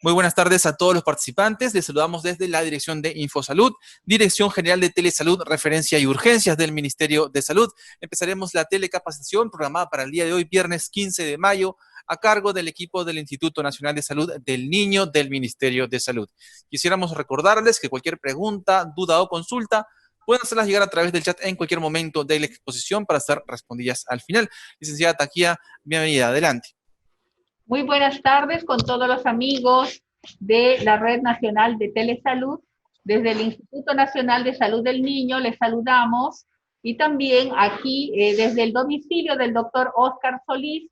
Muy buenas tardes a todos los participantes. Les saludamos desde la Dirección de Infosalud, Dirección General de Telesalud, Referencia y Urgencias del Ministerio de Salud. Empezaremos la telecapacitación programada para el día de hoy, viernes 15 de mayo, a cargo del equipo del Instituto Nacional de Salud del Niño del Ministerio de Salud. Quisiéramos recordarles que cualquier pregunta, duda o consulta pueden hacerlas llegar a través del chat en cualquier momento de la exposición para ser respondidas al final. Licenciada Taquía, bienvenida. Adelante. Muy buenas tardes con todos los amigos de la Red Nacional de Telesalud. Desde el Instituto Nacional de Salud del Niño les saludamos y también aquí desde el domicilio del doctor Óscar Solís,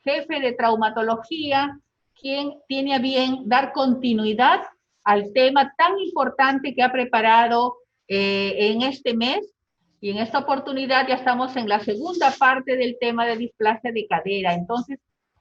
jefe de traumatología, quien tiene a bien dar continuidad al tema tan importante que ha preparado en este mes. Y en esta oportunidad ya estamos en la segunda parte del tema de displasia de cadera. Entonces,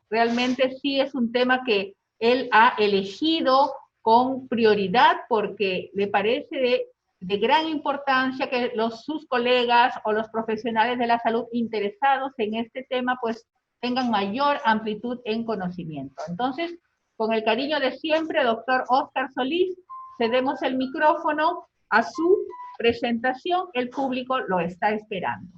realmente sí es un tema que él ha elegido con prioridad porque le parece de gran importancia que sus colegas o los profesionales de la salud interesados en este tema pues tengan mayor amplitud en conocimiento. Entonces, con el cariño de siempre, doctor Óscar Solís, cedemos el micrófono a su presentación. El público lo está esperando.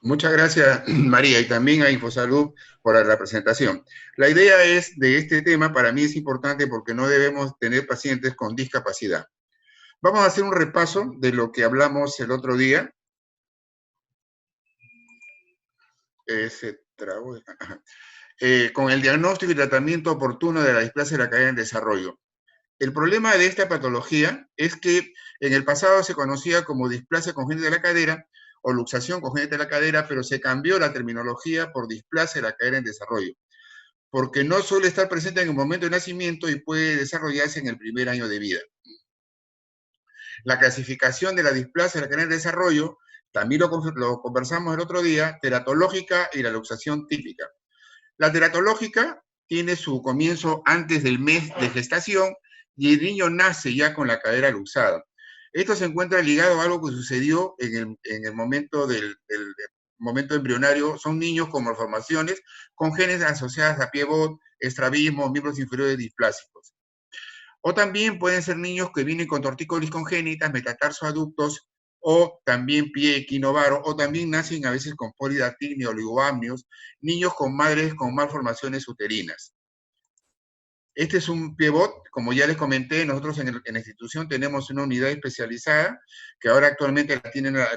Muchas gracias, María, y también a Infosalud por la presentación. La idea de este tema, para mí es importante porque no debemos tener pacientes con discapacidad. Vamos a hacer un repaso de lo que hablamos el otro día. Con el diagnóstico y tratamiento oportuno de la displasia de la cadera en desarrollo. El problema de esta patología es que en el pasado se conocía como displasia congénita de la cadera o luxación congénita de la cadera, pero se cambió la terminología por displasia de la cadera en desarrollo, porque no suele estar presente en el momento de nacimiento y puede desarrollarse en el primer año de vida. La clasificación de la displasia de la cadera en desarrollo, también lo conversamos el otro día, teratológica y la luxación típica. La teratológica tiene su comienzo antes del mes de gestación y el niño nace ya con la cadera luxada. Esto se encuentra ligado a algo que sucedió en el momento momento embrionario. Son niños con malformaciones, con genes asociadas a piebot, estrabismo, miembros inferiores displásicos. O también pueden ser niños que vienen con tortícolis congénitas, metatarsoaductos, o también pie equinovaro, o también nacen a veces con polidactilia, oligoamnios, niños con madres con malformaciones uterinas. Este es un piebot, como ya les comenté, nosotros en la institución tenemos una unidad especializada que ahora actualmente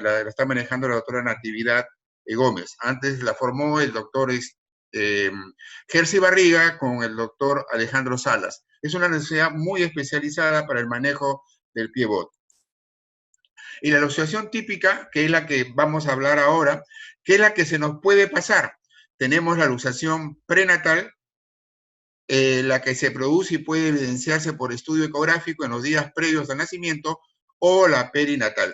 la está manejando la doctora Natividad Gómez. Antes la formó el doctor Jersey Barriga con el doctor Alejandro Salas. Es una necesidad muy especializada para el manejo del piebot. Y la luxación típica, que es la que vamos a hablar ahora, que es la que se nos puede pasar. Tenemos la luxación prenatal, la que se produce y puede evidenciarse por estudio ecográfico en los días previos al nacimiento, o la perinatal.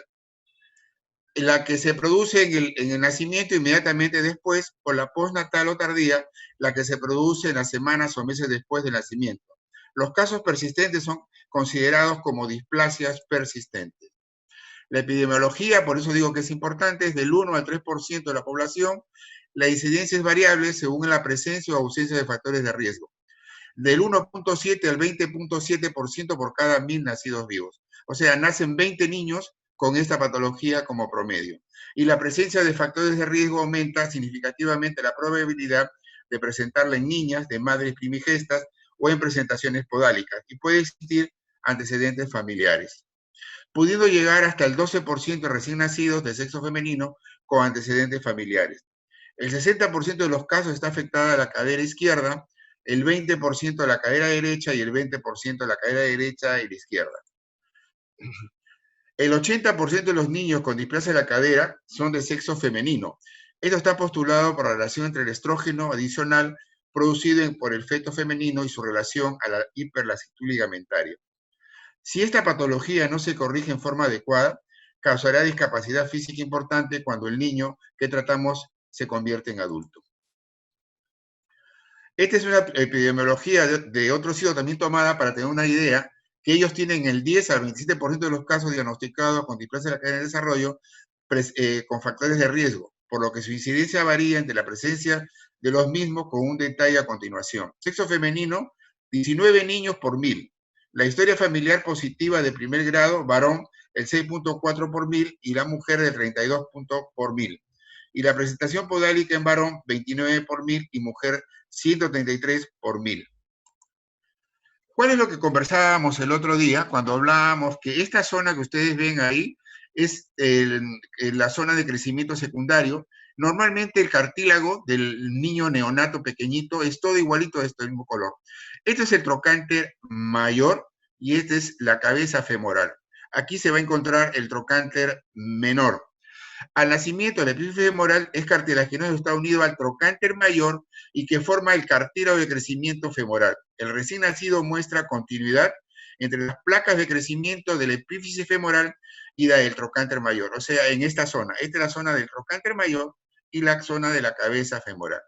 La que se produce en el nacimiento inmediatamente después, o la postnatal o tardía, la que se produce en las semanas o meses después del nacimiento. Los casos persistentes son considerados como displasias persistentes. La epidemiología, por eso digo que es importante, es del 1 al 3% de la población. La incidencia es variable según la presencia o ausencia de factores de riesgo. Del 1.7 al 20.7% por cada 1000 nacidos vivos. O sea, nacen 20 niños con esta patología como promedio. Y la presencia de factores de riesgo aumenta significativamente la probabilidad de presentarla en niñas de madres primigestas o en presentaciones podálicas. Y puede existir antecedentes familiares, pudiendo llegar hasta el 12% de recién nacidos de sexo femenino con antecedentes familiares. El 60% de los casos está afectada la cadera izquierda, el 20% de la cadera derecha y el 20% de la cadera derecha y la izquierda. El 80% de los niños con displasia de la cadera son de sexo femenino. Esto está postulado por la relación entre el estrógeno adicional producido por el feto femenino y su relación a la hiperlasitud ligamentaria. Si esta patología no se corrige en forma adecuada, causará discapacidad física importante cuando el niño que tratamos se convierte en adulto. Esta es una epidemiología de otro sitio también tomada para tener una idea, que ellos tienen el 10 al 27% de los casos diagnosticados con displasia de la cadera de desarrollo con factores de riesgo, por lo que su incidencia varía entre la presencia de los mismos con un detalle a continuación. Sexo femenino 19 niños por 1000. La historia familiar positiva de primer grado, varón, el 6.4 por 1000, y la mujer de 32 puntos por 1000. Y la presentación podálica en varón, 29 por 1000, y mujer, 133 por 1000. ¿Cuál es lo que conversábamos el otro día cuando hablábamos que esta zona que ustedes ven ahí es la zona de crecimiento secundario? Normalmente el cartílago del niño neonato pequeñito es todo igualito, de este mismo color. Este es el trocánter mayor y esta es la cabeza femoral. Aquí se va a encontrar el trocánter menor. Al nacimiento, la epífisis femoral es cartilaginoso, está unido al trocánter mayor y que forma el cartílago de crecimiento femoral. El recién nacido muestra continuidad entre las placas de crecimiento de la epífisis femoral y la del trocánter mayor. O sea, en esta zona. Esta es la zona del trocánter mayor y la zona de la cabeza femoral.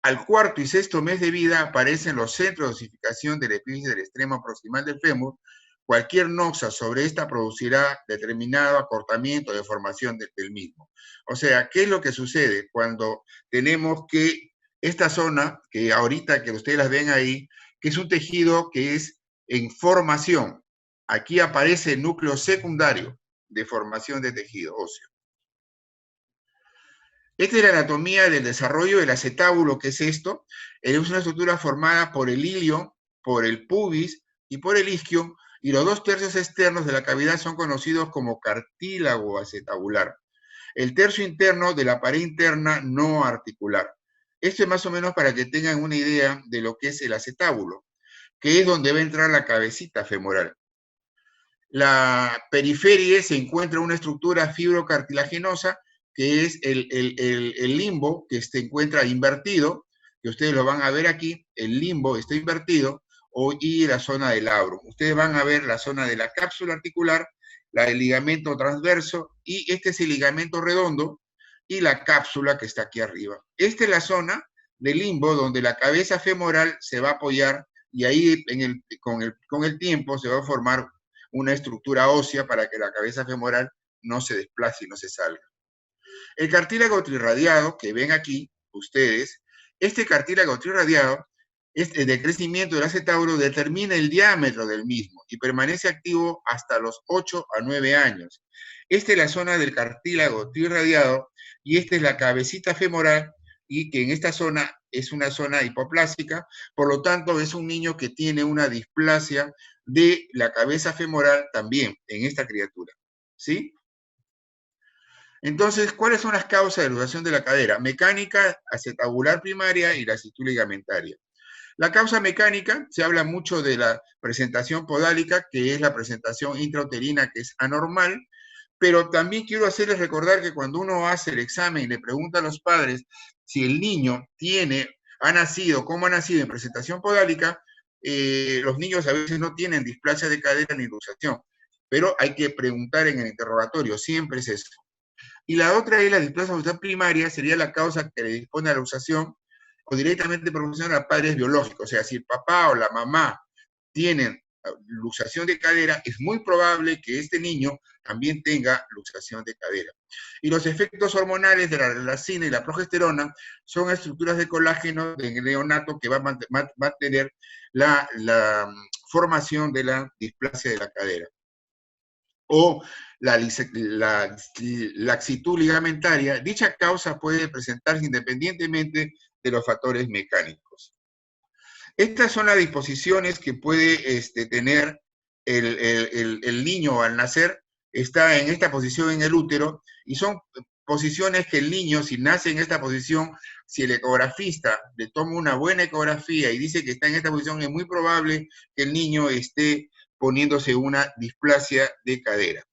Al cuarto y sexto mes de vida aparecen los centros de osificación de la epífisis del extremo proximal del fémur. Cualquier noxa sobre esta producirá determinado acortamiento o deformación del mismo. O sea, ¿qué es lo que sucede cuando tenemos que esta zona, que ahorita que ustedes las ven ahí, que es un tejido que es en formación? Aquí aparece el núcleo secundario de formación de tejido óseo. Esta es la anatomía del desarrollo del acetábulo. ¿Qué es esto? Es una estructura formada por el ilio, por el pubis y por el isquio, y los 2/3 externos de la cavidad son conocidos como cartílago acetabular. El tercio interno de la pared interna no articular. Esto es más o menos para que tengan una idea de lo que es el acetábulo, que es donde va a entrar la cabecita femoral. La periferia se encuentra una estructura fibrocartilaginosa, que es el limbo, que se encuentra invertido, que ustedes lo van a ver aquí, el limbo está invertido, y la zona del labrum. Ustedes van a ver la zona de la cápsula articular, la del ligamento transverso, y este es el ligamento redondo, y la cápsula que está aquí arriba. Esta es la zona del limbo donde la cabeza femoral se va a apoyar, y ahí con el tiempo se va a formar una estructura ósea para que la cabeza femoral no se desplace y no se salga. El cartílago trirradiado, que ven aquí ustedes, este cartílago trirradiado, de crecimiento del acetábulo, determina el diámetro del mismo y permanece activo hasta los 8 a 9 años. Esta es la zona del cartílago trirradiado y esta es la cabecita femoral, y que en esta zona es una zona hipoplásica, por lo tanto es un niño que tiene una displasia de la cabeza femoral también en esta criatura, ¿sí? Entonces, ¿cuáles son las causas de luxación de la cadera? Mecánica, acetabular primaria y lasitud ligamentaria. La causa mecánica, se habla mucho de la presentación podálica, que es la presentación intrauterina, que es anormal, pero también quiero hacerles recordar que cuando uno hace el examen y le pregunta a los padres si el niño ha nacido, cómo ha nacido en presentación podálica, los niños a veces no tienen displasia de cadera ni luxación, pero hay que preguntar en el interrogatorio, siempre es eso. Y la otra es la displasia facial primaria, sería la causa que le dispone a la luxación, o directamente proporciona a padres biológicos. O sea, si el papá o la mamá tienen luxación de cadera, es muy probable que este niño también tenga luxación de cadera. Y los efectos hormonales de la relacina y la progesterona son estructuras de colágeno del neonato que va a mantener la formación de la displasia de la cadera. O la laxitud ligamentaria. Dicha causa puede presentarse independientemente de los factores mecánicos. Estas son las disposiciones que puede tener el niño al nacer. Está en esta posición en el útero, y son posiciones que el niño, si nace en esta posición, si el ecografista le toma una buena ecografía y dice que está en esta posición, es muy probable que el niño esté poniéndose una displasia de cadera.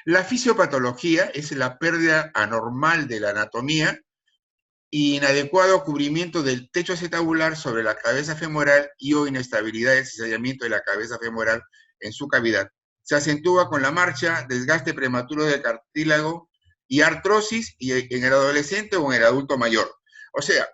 La fisiopatología es la pérdida anormal de la anatomía y inadecuado cubrimiento del techo acetabular sobre la cabeza femoral y o inestabilidad del cizallamiento de la cabeza femoral en su cavidad. Se acentúa con la marcha, desgaste prematuro del cartílago y artrosis en el adolescente o en el adulto mayor. O sea,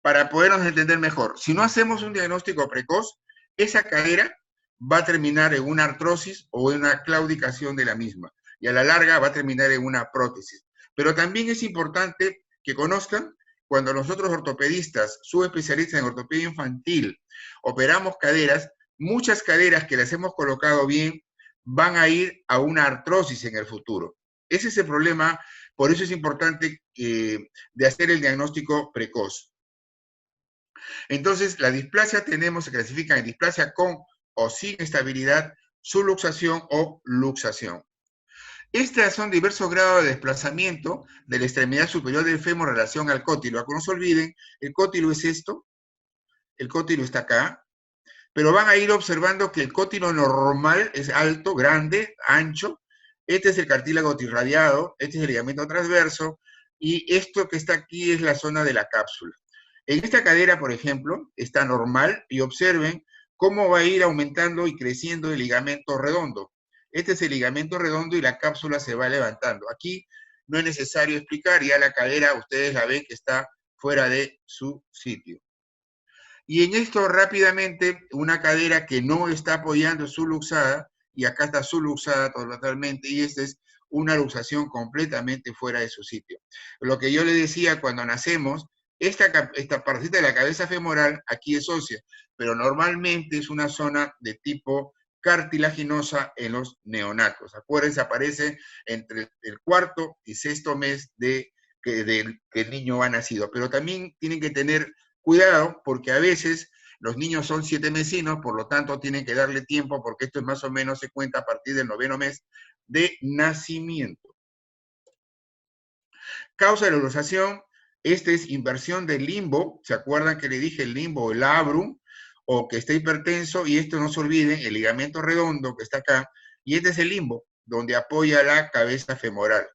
para podernos entender mejor, si no hacemos un diagnóstico precoz, esa cadera va a terminar en una artrosis o en una claudicación de la misma, y a la larga va a terminar en una prótesis. Pero también es importante que conozcan cuando nosotros ortopedistas, subespecialistas en ortopedia infantil, operamos caderas, muchas caderas que las hemos colocado bien van a ir a una artrosis en el futuro. Ese es el problema, por eso es importante de hacer el diagnóstico precoz. Entonces, la displasia se clasifica en displasia con o sin estabilidad, subluxación o luxación. Estas son diversos grados de desplazamiento de la extremidad superior del fémur en relación al cótilo. No se olviden, el cótilo es esto, el cótilo está acá, pero van a ir observando que el cótilo normal es alto, grande, ancho. Este es el cartílago tirradiado, este es el ligamento transverso, y esto que está aquí es la zona de la cápsula. En esta cadera, por ejemplo, está normal, y observen cómo va a ir aumentando y creciendo el ligamento redondo. Este es el ligamento redondo y la cápsula se va levantando. Aquí no es necesario explicar, ya la cadera ustedes la ven que está fuera de su sitio. Y en esto rápidamente, una cadera que no está apoyando subluxada, y acá está subluxada totalmente, y esta es una luxación completamente fuera de su sitio. Lo que yo le decía cuando nacemos, esta partecita de la cabeza femoral aquí es ósea, pero normalmente es una zona de tipo cartilaginosa en los neonatos. Acuérdense, aparece entre el cuarto y sexto mes de que el niño ha nacido. Pero también tienen que tener cuidado porque a veces los niños son 7 mesinos, por lo tanto tienen que darle tiempo porque esto es más o menos se cuenta a partir del 9º mes de nacimiento. Causa de la luxación, esta es inversión del limbo, ¿se acuerdan que le dije el limbo o el labrum? O que está hipertenso, y esto no se olviden, el ligamento redondo que está acá, y este es el limbo, donde apoya la cabeza femoral.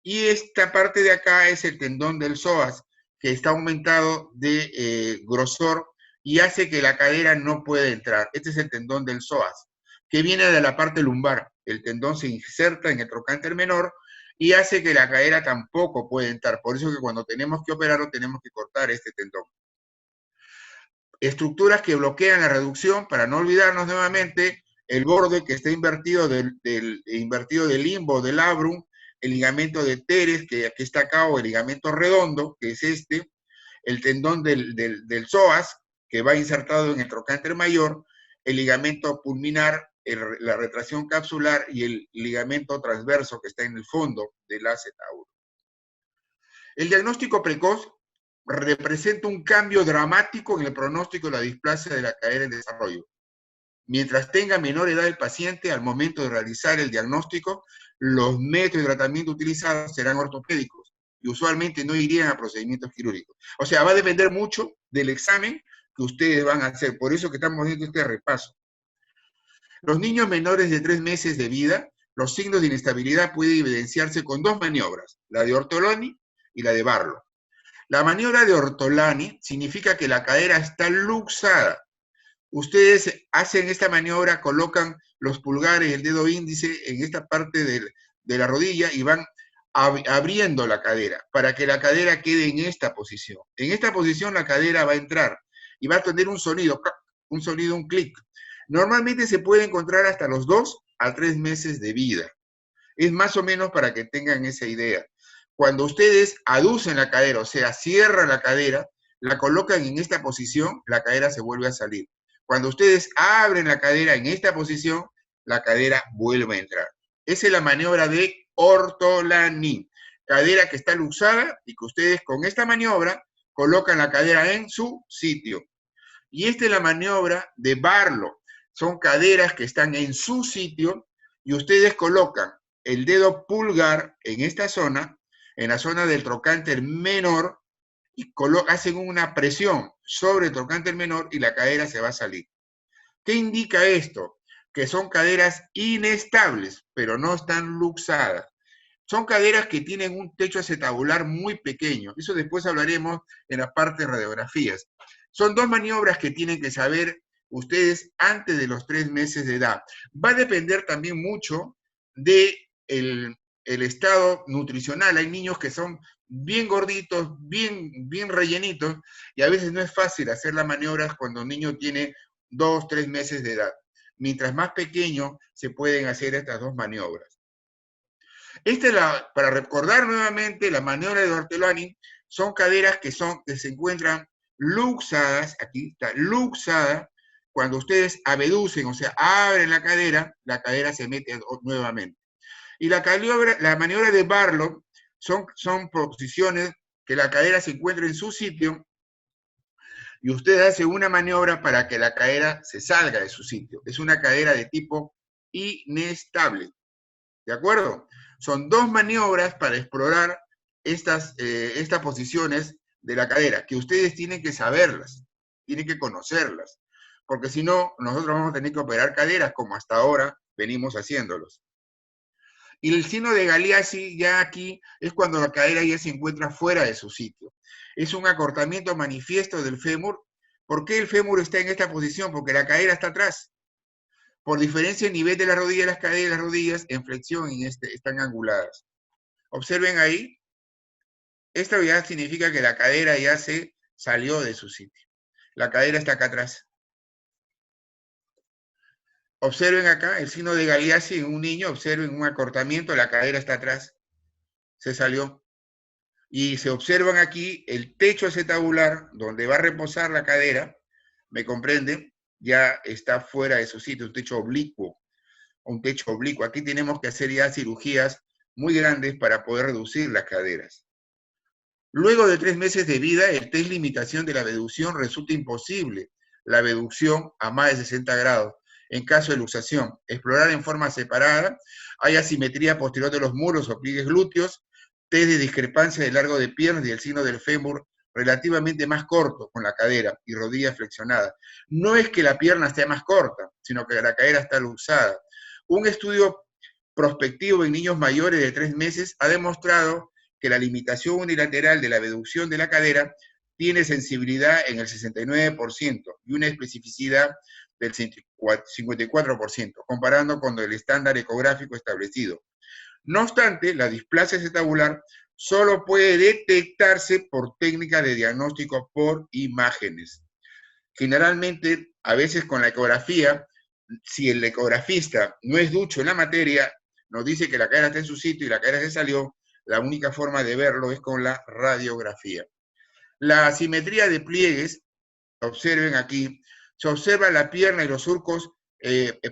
Y esta parte de acá es el tendón del psoas, que está aumentado de grosor y hace que la cadera no pueda entrar. Este es el tendón del psoas, que viene de la parte lumbar. El tendón se inserta en el trocánter menor y hace que la cadera tampoco pueda entrar. Por eso que cuando tenemos que operarlo tenemos que cortar este tendón. Estructuras que bloquean la reducción, para no olvidarnos nuevamente, el borde que está invertido del limbo, del labrum, el ligamento de teres, que aquí está acá, o el ligamento redondo, que es este, el tendón del psoas, que va insertado en el trocánter mayor, el ligamento pulminar, la retracción capsular y el ligamento transverso que está en el fondo del acetauro. El diagnóstico precoz representa un cambio dramático en el pronóstico de la displasia de la cadera en desarrollo. Mientras tenga menor edad el paciente, al momento de realizar el diagnóstico, los métodos de tratamiento utilizados serán ortopédicos y usualmente no irían a procedimientos quirúrgicos. O sea, va a depender mucho del examen que ustedes van a hacer. Por eso que estamos haciendo este repaso. Los niños menores de 3 meses de vida, los signos de inestabilidad pueden evidenciarse con 2 maniobras, la de Ortolani y la de Barlow. La maniobra de Ortolani significa que la cadera está luxada. Ustedes hacen esta maniobra, colocan los pulgares y el dedo índice en esta parte de la rodilla y van abriendo la cadera para que la cadera quede en esta posición. En esta posición la cadera va a entrar y va a tener un sonido, un clic. Normalmente se puede encontrar hasta los 2 a 3 meses de vida. Es más o menos para que tengan esa idea. Cuando ustedes aducen la cadera, o sea, cierran la cadera, la colocan en esta posición, la cadera se vuelve a salir. Cuando ustedes abren la cadera en esta posición, la cadera vuelve a entrar. Esa es la maniobra de Ortolani. Cadera que está luxada y que ustedes con esta maniobra colocan la cadera en su sitio. Y esta es la maniobra de Barlow. Son caderas que están en su sitio y ustedes colocan el dedo pulgar en esta zona, en la zona del trocánter menor, y hacen una presión sobre el trocánter menor y la cadera se va a salir. ¿Qué indica esto? Que son caderas inestables, pero no están luxadas. Son caderas que tienen un techo acetabular muy pequeño. Eso después hablaremos en la parte de radiografías. Son 2 maniobras que tienen que saber ustedes antes de los 3 meses de edad. Va a depender también mucho del estado nutricional. Hay niños que son bien gorditos, bien rellenitos, y a veces no es fácil hacer las maniobras cuando un niño tiene 2, 3 meses de edad. Mientras más pequeño, se pueden hacer estas 2 maniobras. Esta es para recordar nuevamente la maniobra de Ortolani, son caderas que se encuentran luxadas, aquí está, luxada. Cuando ustedes abducen, o sea, abren la cadera se mete nuevamente. Y la maniobra de Barlow son posiciones que la cadera se encuentra en su sitio y usted hace una maniobra para que la cadera se salga de su sitio. Es una cadera de tipo inestable. ¿De acuerdo? Son dos maniobras para explorar estas posiciones de la cadera, que ustedes tienen que saberlas, tienen que conocerlas, porque si no, nosotros vamos a tener que operar caderas como hasta ahora venimos haciéndolos. Y el signo de Galeazzi ya aquí es cuando la cadera ya se encuentra fuera de su sitio. Es un acortamiento manifiesto del fémur. ¿Por qué el fémur está en esta posición? Porque la cadera está atrás. Por diferencia en nivel de la rodilla, las caderas y las rodillas en flexión están anguladas. Observen ahí. Esto ya significa que la cadera ya se salió de su sitio. La cadera está acá atrás. Observen acá el signo de Galeazzi en un niño, observen un acortamiento, la cadera está atrás, se salió. Y se observan aquí el techo acetabular, donde va a reposar la cadera, ¿me comprenden? Ya está fuera de su sitio, un techo oblicuo. Aquí tenemos que hacer ya cirugías muy grandes para poder reducir las caderas. Luego de 3 meses de vida, el test limitación de la abducción resulta imposible. La abducción a más de 60 grados. En caso de luxación, explorar en forma separada, hay asimetría posterior de los muros o pliegues glúteos, test de discrepancia del largo de piernas y el signo del fémur relativamente más corto con la cadera y rodilla flexionada. No es que la pierna esté más corta, sino que la cadera está luxada. Un estudio prospectivo en niños mayores de 3 meses ha demostrado que la limitación unilateral de la abducción de la cadera tiene sensibilidad en el 69% y una especificidad del 54%, comparando con el estándar ecográfico establecido. No obstante, la displasia acetabular solo puede detectarse por técnicas de diagnóstico por imágenes. Generalmente, a veces con la ecografía, si el ecografista no es ducho en la materia, nos dice que la cadera está en su sitio y la cadera se salió, la única forma de verlo es con la radiografía. La asimetría de pliegues, observen aquí, se observa la pierna y los surcos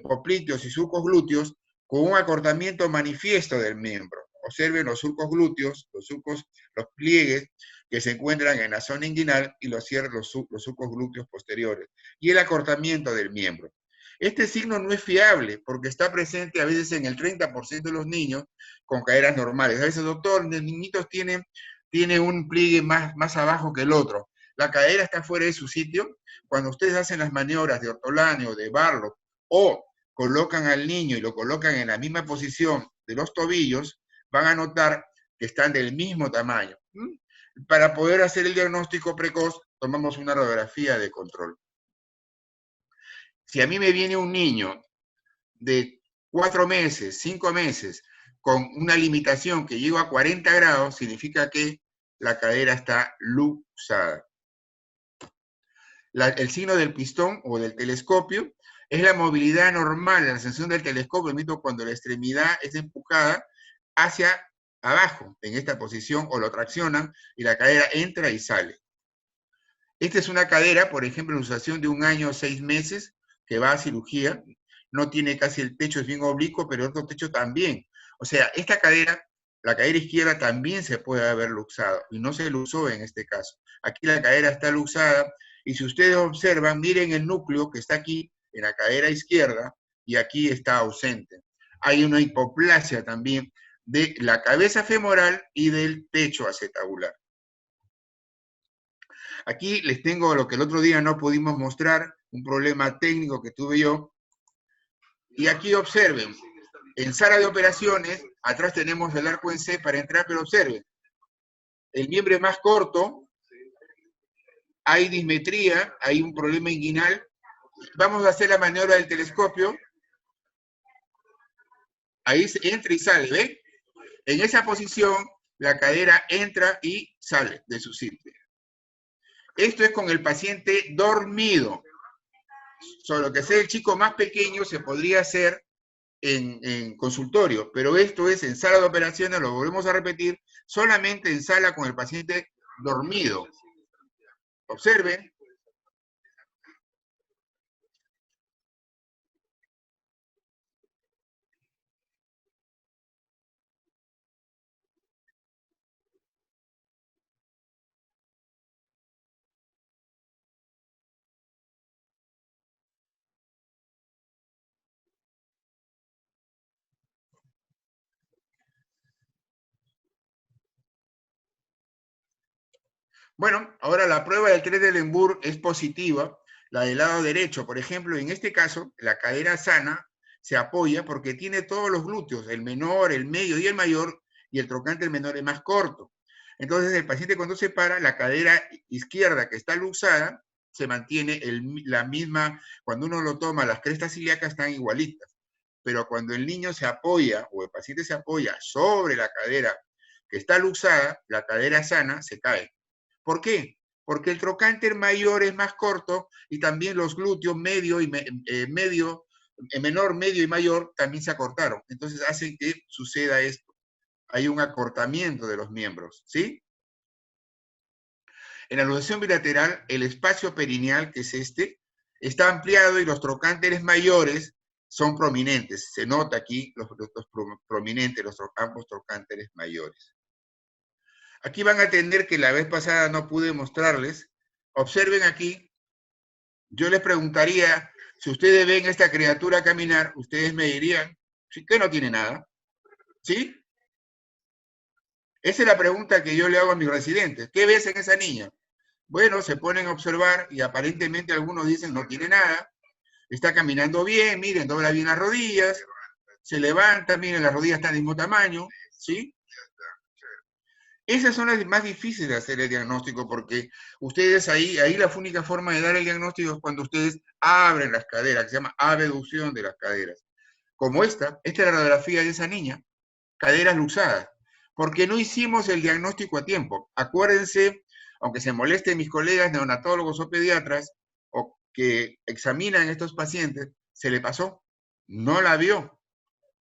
popliteos y surcos glúteos con un acortamiento manifiesto del miembro. Observen los surcos glúteos, los pliegues que se encuentran en la zona inguinal y los surcos glúteos posteriores, y el acortamiento del miembro. Este signo no es fiable porque está presente a veces en el 30% de los niños con caderas normales. A veces, doctor, los niñitos tienen un pliegue más abajo que el otro. La cadera está fuera de su sitio. Cuando ustedes hacen las maniobras de Ortolani o de Barlow o colocan al niño y lo colocan en la misma posición de los tobillos, van a notar que están del mismo tamaño. Para poder hacer el diagnóstico precoz, tomamos una radiografía de control. Si a mí me viene un niño de 4 meses, 5 meses, con una limitación que llega a 40 grados, significa que la cadera está luxada. El signo del pistón o del telescopio es la movilidad normal, la ascensión del telescopio, cuando la extremidad es empujada hacia abajo, en esta posición, o lo traccionan y la cadera entra y sale. Esta es una cadera, por ejemplo, en usación de 1 año o 6 meses, que va a cirugía, no tiene casi el techo, es bien oblicuo, pero el otro techo también. O sea, esta cadera, la cadera izquierda también se puede haber luxado, y no se luxó en este caso. Aquí la cadera está luxada, y si ustedes observan, miren el núcleo que está aquí, en la cadera izquierda, y aquí está ausente. Hay una hipoplasia también de la cabeza femoral y del techo acetabular. Aquí les tengo lo que el otro día no pudimos mostrar, un problema técnico que tuve yo. Y aquí observen, en sala de operaciones, atrás tenemos el arco en C para entrar, pero observen, el miembro es más corto, hay dismetría, hay un problema inguinal. Vamos a hacer la maniobra del telescopio. Ahí entra y sale, ¿ve? En esa posición, la cadera entra y sale de su sitio. Esto es con el paciente dormido. Solo que sea el chico más pequeño se podría hacer en consultorio, pero esto es en sala de operaciones, lo volvemos a repetir, solamente en sala con el paciente dormido. Observen. Bueno, ahora la prueba del Trendelenburg es positiva, la del lado derecho, por ejemplo, en este caso, la cadera sana se apoya porque tiene todos los glúteos, el menor, el medio y el mayor, y el trocánter el menor es más corto. Entonces, el paciente cuando se para, la cadera izquierda que está luxada, se mantiene la misma, cuando uno lo toma, las crestas ilíacas están igualitas, pero cuando el niño se apoya, o el paciente se apoya sobre la cadera que está luxada, la cadera sana se cae. ¿Por qué? Porque el trocánter mayor es más corto y también los glúteos medio y menor, medio y mayor también se acortaron. Entonces hacen que suceda esto. Hay un acortamiento de los miembros, ¿sí? En la luxación bilateral, el espacio perineal, que es este, está ampliado y los trocánteres mayores son prominentes. Se nota aquí los prominentes, ambos trocánteres mayores. Aquí van a entender que la vez pasada no pude mostrarles. Observen aquí. Yo les preguntaría, si ustedes ven a esta criatura caminar, ustedes me dirían, ¿sí que no tiene nada? ¿Sí? Esa es la pregunta que yo le hago a mis residentes. ¿Qué ves en esa niña? Bueno, se ponen a observar y aparentemente algunos dicen no tiene nada. Está caminando bien, miren, dobla bien las rodillas, se levanta, miren, las rodillas están del mismo tamaño, ¿sí? Esas son las más difíciles de hacer el diagnóstico porque ustedes ahí la única forma de dar el diagnóstico es cuando ustedes abren las caderas, que se llama abducción de las caderas. Como esta es la radiografía de esa niña, caderas luxadas, porque no hicimos el diagnóstico a tiempo. Acuérdense, aunque se molesten mis colegas neonatólogos o pediatras o que examinan a estos pacientes, se le pasó, no la vio.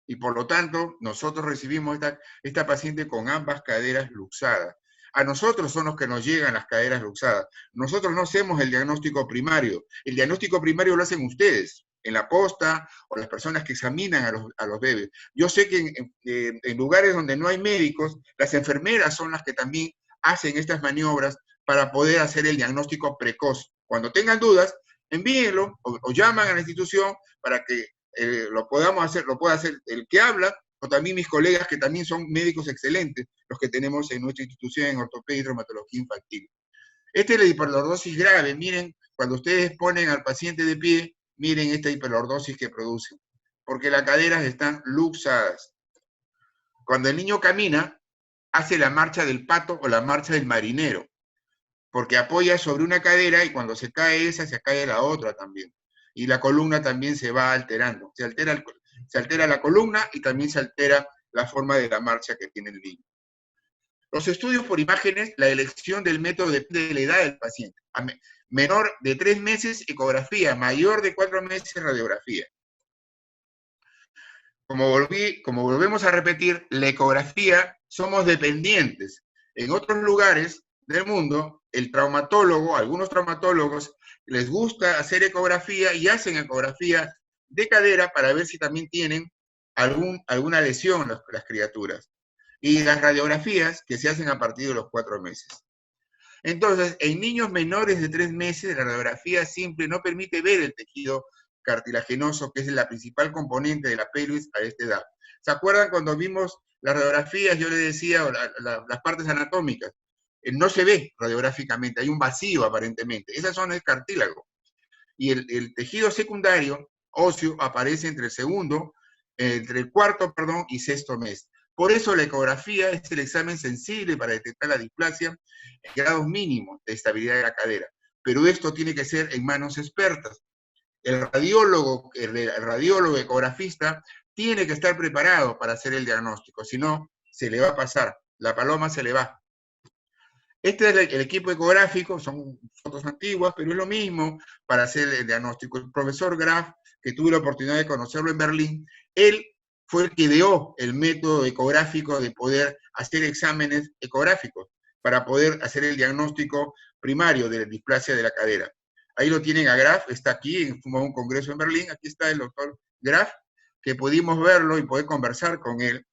Y por lo tanto, nosotros recibimos esta paciente con ambas caderas luxadas. A nosotros son los que nos llegan las caderas luxadas. Nosotros no hacemos el diagnóstico primario. El diagnóstico primario lo hacen ustedes, en la posta, o las personas que examinan a los bebés. Yo sé que en lugares donde no hay médicos, las enfermeras son las que también hacen estas maniobras para poder hacer el diagnóstico precoz. Cuando tengan dudas, envíenlo o llaman a la institución para que lo podamos hacer, lo pueda hacer el que habla, o también mis colegas que también son médicos excelentes, los que tenemos en nuestra institución en ortopedia y traumatología infantil. Esta es la hiperlordosis grave. Miren, cuando ustedes ponen al paciente de pie, miren esta hiperlordosis que producen, porque las caderas están luxadas. Cuando el niño camina, hace la marcha del pato o la marcha del marinero, porque apoya sobre una cadera y cuando se cae esa, se cae la otra también. Y la columna también se va alterando. Se altera la columna y también se altera la forma de la marcha que tiene el niño. Los estudios por imágenes, la elección del método depende de la edad del paciente. Menor de 3 meses, ecografía. Mayor de 4 meses, radiografía. Como volvemos a repetir, la ecografía somos dependientes. En otros lugares del mundo, el traumatólogo, algunos traumatólogos, les gusta hacer ecografía y hacen ecografía de cadera para ver si también tienen alguna lesión las criaturas. Y las radiografías que se hacen a partir de los 4 meses. Entonces, en niños menores de 3 meses, la radiografía simple no permite ver el tejido cartilaginoso, que es la principal componente de la pelvis a esta edad. ¿Se acuerdan cuando vimos las radiografías? Yo les decía, las partes anatómicas. No se ve radiográficamente, hay un vacío aparentemente. Esa zona es cartílago. Y el tejido secundario, óseo, aparece entre el cuarto y sexto mes. Por eso la ecografía es el examen sensible para detectar la displasia en grados mínimos de estabilidad de la cadera. Pero esto tiene que ser en manos expertas. El radiólogo ecografista tiene que estar preparado para hacer el diagnóstico, si no, se le va a pasar, la paloma se le va. Este es el equipo ecográfico, son fotos antiguas, pero es lo mismo para hacer el diagnóstico. El profesor Graf, que tuve la oportunidad de conocerlo en Berlín, él fue el que ideó el método ecográfico de poder hacer exámenes ecográficos. para poder hacer el diagnóstico primario de la displasia de la cadera. Ahí lo tienen a Graf, está aquí, fuimos a un congreso en Berlín, aquí está el doctor Graf, que pudimos verlo y poder conversar con él.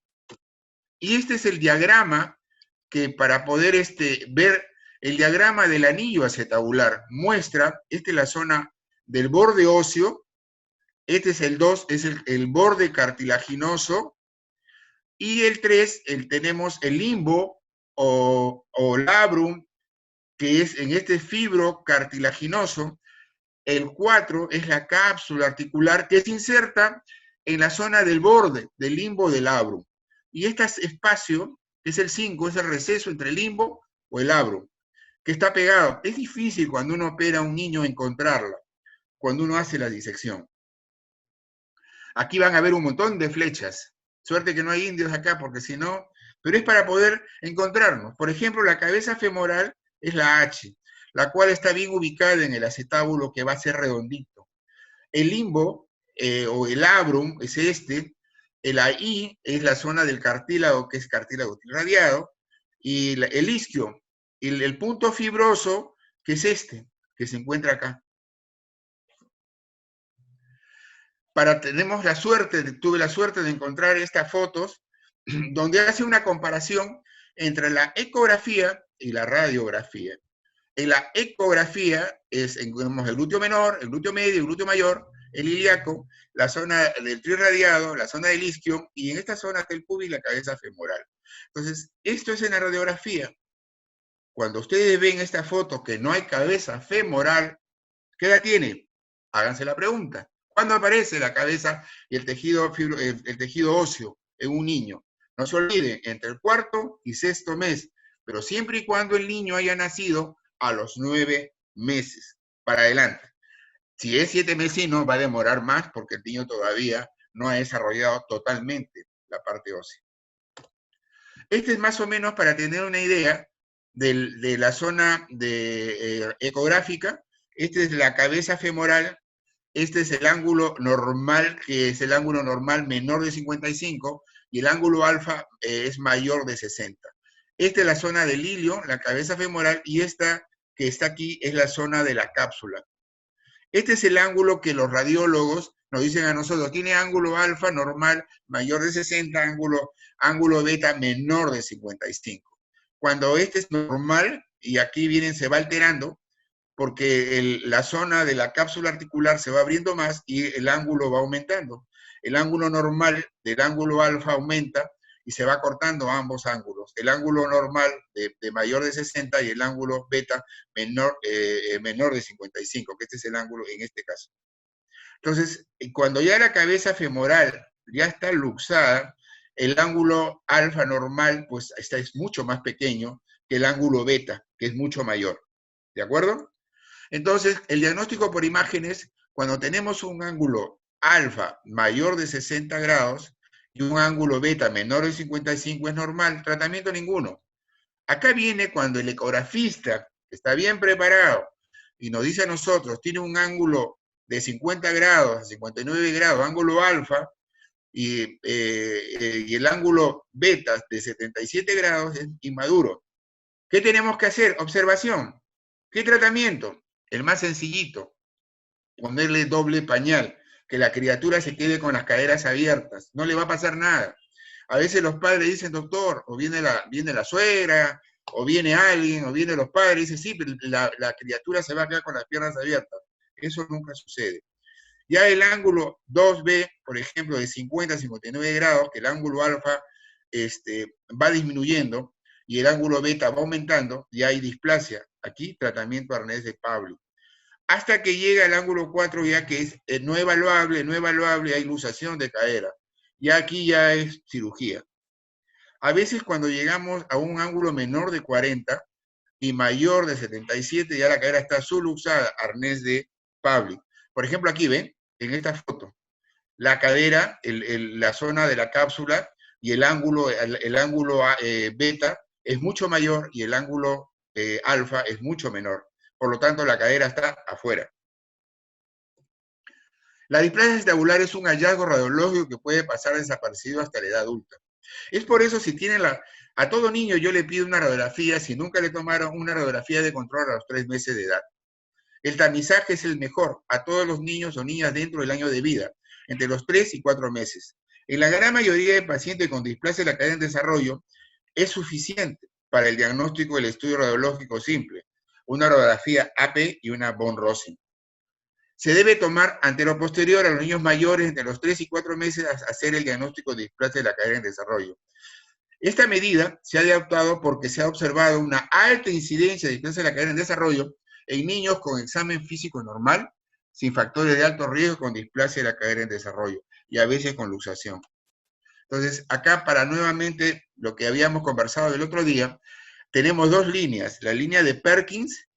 Y este es el diagrama que para poder ver el diagrama del anillo acetabular muestra, esta es la zona del borde óseo, este es el 2, es el borde cartilaginoso, y el 3, tenemos el limbo o labrum, que es en este fibro cartilaginoso. El 4 es la cápsula articular que se inserta en la zona del borde, del limbo del labrum. Y este espacio, que es el 5, es el receso entre el limbo o el labrum, que está pegado. Es difícil cuando uno opera a un niño encontrarla, cuando uno hace la disección. Aquí van a ver un montón de flechas. Suerte que no hay indios acá, porque si no... Pero es para poder encontrarnos. Por ejemplo, la cabeza femoral es la H, la cual está bien ubicada en el acetábulo, que va a ser redondito. El limbo, o el labrum, es la I es la zona del cartílago, que es cartílago irradiado, y el isquio, el punto fibroso, que es que se encuentra acá. Tuve la suerte de encontrar estas fotos, donde hace una comparación entre la ecografía y la radiografía. En la ecografía tenemos el glúteo menor, el glúteo medio, el glúteo mayor, el ilíaco, la zona del trirradiado, la zona del isquio, y en esta zona está el pubis y la cabeza femoral. Entonces, esto es en la radiografía. Cuando ustedes ven esta foto que no hay cabeza femoral, ¿qué edad tiene? Háganse la pregunta. ¿Cuándo aparece la cabeza y el tejido óseo en un niño? No se olviden, entre el 4º y 6º mes, pero siempre y cuando el niño haya nacido a los 9 meses para adelante. Si es 7 mesino, va a demorar más porque el niño todavía no ha desarrollado totalmente la parte ósea. Este es más o menos para tener una idea de la zona ecográfica. Esta es la cabeza femoral. Este es el ángulo normal, que es el ángulo normal menor de 55, y el ángulo alfa es mayor de 60. Esta es la zona del ilio, la cabeza femoral, y esta que está aquí es la zona de la cápsula. Este es el ángulo que los radiólogos nos dicen a nosotros, tiene ángulo alfa normal mayor de 60, ángulo beta menor de 55. Cuando este es normal, y aquí se va alterando, porque la zona de la cápsula articular se va abriendo más y el ángulo va aumentando. El ángulo normal del ángulo alfa aumenta y se va cortando ambos ángulos. El ángulo normal de mayor de 60 y el ángulo beta menor de 55, que este es el ángulo en este caso. Entonces, cuando ya la cabeza femoral ya está luxada, el ángulo alfa normal pues es mucho más pequeño que el ángulo beta, que es mucho mayor. ¿De acuerdo? Entonces, el diagnóstico por imágenes, cuando tenemos un ángulo alfa mayor de 60 grados y un ángulo beta menor de 55 es normal, tratamiento ninguno. Acá viene cuando el ecografista está bien preparado y nos dice a nosotros, tiene un ángulo de 50 grados a 59 grados, ángulo alfa, y el ángulo beta de 77 grados es inmaduro. ¿Qué tenemos que hacer? Observación. ¿Qué tratamiento? El más sencillito, ponerle doble pañal, que la criatura se quede con las caderas abiertas, no le va a pasar nada. A veces los padres dicen, doctor, o viene la suegra, o viene alguien, o vienen los padres, y dicen, sí, pero la criatura se va a quedar con las piernas abiertas. Eso nunca sucede. Ya el ángulo 2B, por ejemplo, de 50 a 59 grados, que el ángulo alfa va disminuyendo, y el ángulo beta va aumentando, ya hay displasia. Aquí, tratamiento arnés de Pavlov. Hasta que llega el ángulo 4, ya que es no evaluable, hay luxación de cadera. Ya aquí ya es cirugía. A veces cuando llegamos a un ángulo menor de 40 y mayor de 77, ya la cadera está subluxada, arnés de Pavlov. Por ejemplo, aquí ven, en esta foto, la cadera, la zona de la cápsula y el ángulo beta es mucho mayor y el ángulo alfa es mucho menor. Por lo tanto, la cadera está afuera. La displasia acetabular es un hallazgo radiológico que puede pasar desaparecido hasta la edad adulta. Es por eso, si tienen A todo niño yo le pido una radiografía si nunca le tomaron una radiografía de control a los 3 meses de edad. El tamizaje es el mejor a todos los niños o niñas dentro del año de vida, entre los 3 y 4 meses. En la gran mayoría de pacientes con displasia de la cadera en desarrollo, es suficiente para el diagnóstico del estudio radiológico simple, una radiografía AP y una von Rosen. Se debe tomar antero-posterior a los niños mayores entre los 3 y 4 meses a hacer el diagnóstico de displasia de la cadera en desarrollo. Esta medida se ha adoptado porque se ha observado una alta incidencia de displasia de la cadera en desarrollo en niños con examen físico normal, sin factores de alto riesgo con displasia de la cadera en desarrollo, y a veces con luxación. Entonces, acá para nuevamente lo que habíamos conversado el otro día, tenemos dos líneas. La línea de Perkins,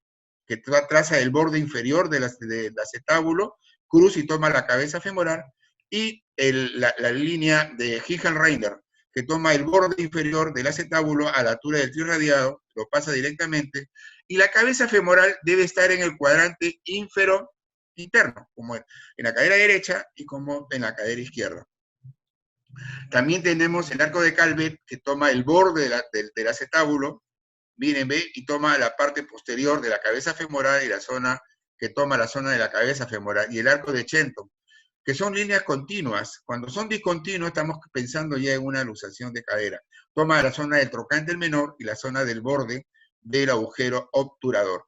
que traza el borde inferior del acetábulo, cruza y toma la cabeza femoral, y la línea de Hickenreiner, que toma el borde inferior del acetábulo a la altura del trirradiado, lo pasa directamente, y la cabeza femoral debe estar en el cuadrante ínfero interno, como en la cadera derecha y como en la cadera izquierda. También tenemos el arco de Calvet, que toma el borde del acetábulo, miren, ve, y toma la parte posterior de la cabeza femoral y la zona que toma la zona de la cabeza femoral, y el arco de Shenton, que son líneas continuas. Cuando son discontinuas, estamos pensando ya en una luxación de cadera. Toma la zona del trocánter menor y la zona del borde del agujero obturador.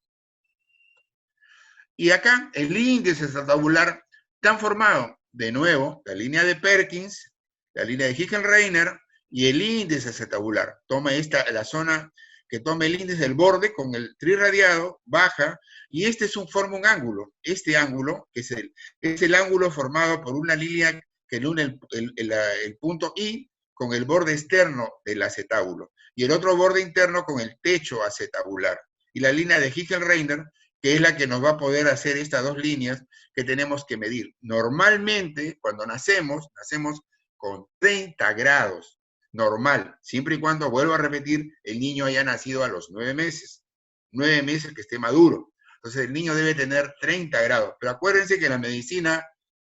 Y acá, el índice acetabular está formado, de nuevo, la línea de Perkins, la línea de Hickenreiner y el índice acetabular. Toma la zona que toma el índice del borde con el trirradiado, baja, y forma un ángulo. Este ángulo, que es el ángulo formado por una línea que une el punto I con el borde externo del acetábulo, y el otro borde interno con el techo acetabular. Y la línea de Hickenreiner, que es la que nos va a poder hacer estas dos líneas que tenemos que medir. Normalmente, cuando nacemos con 30 grados, normal, siempre y cuando, vuelvo a repetir, el niño haya nacido a los 9 meses. 9 meses que esté maduro. Entonces el niño debe tener 30 grados. Pero acuérdense que la medicina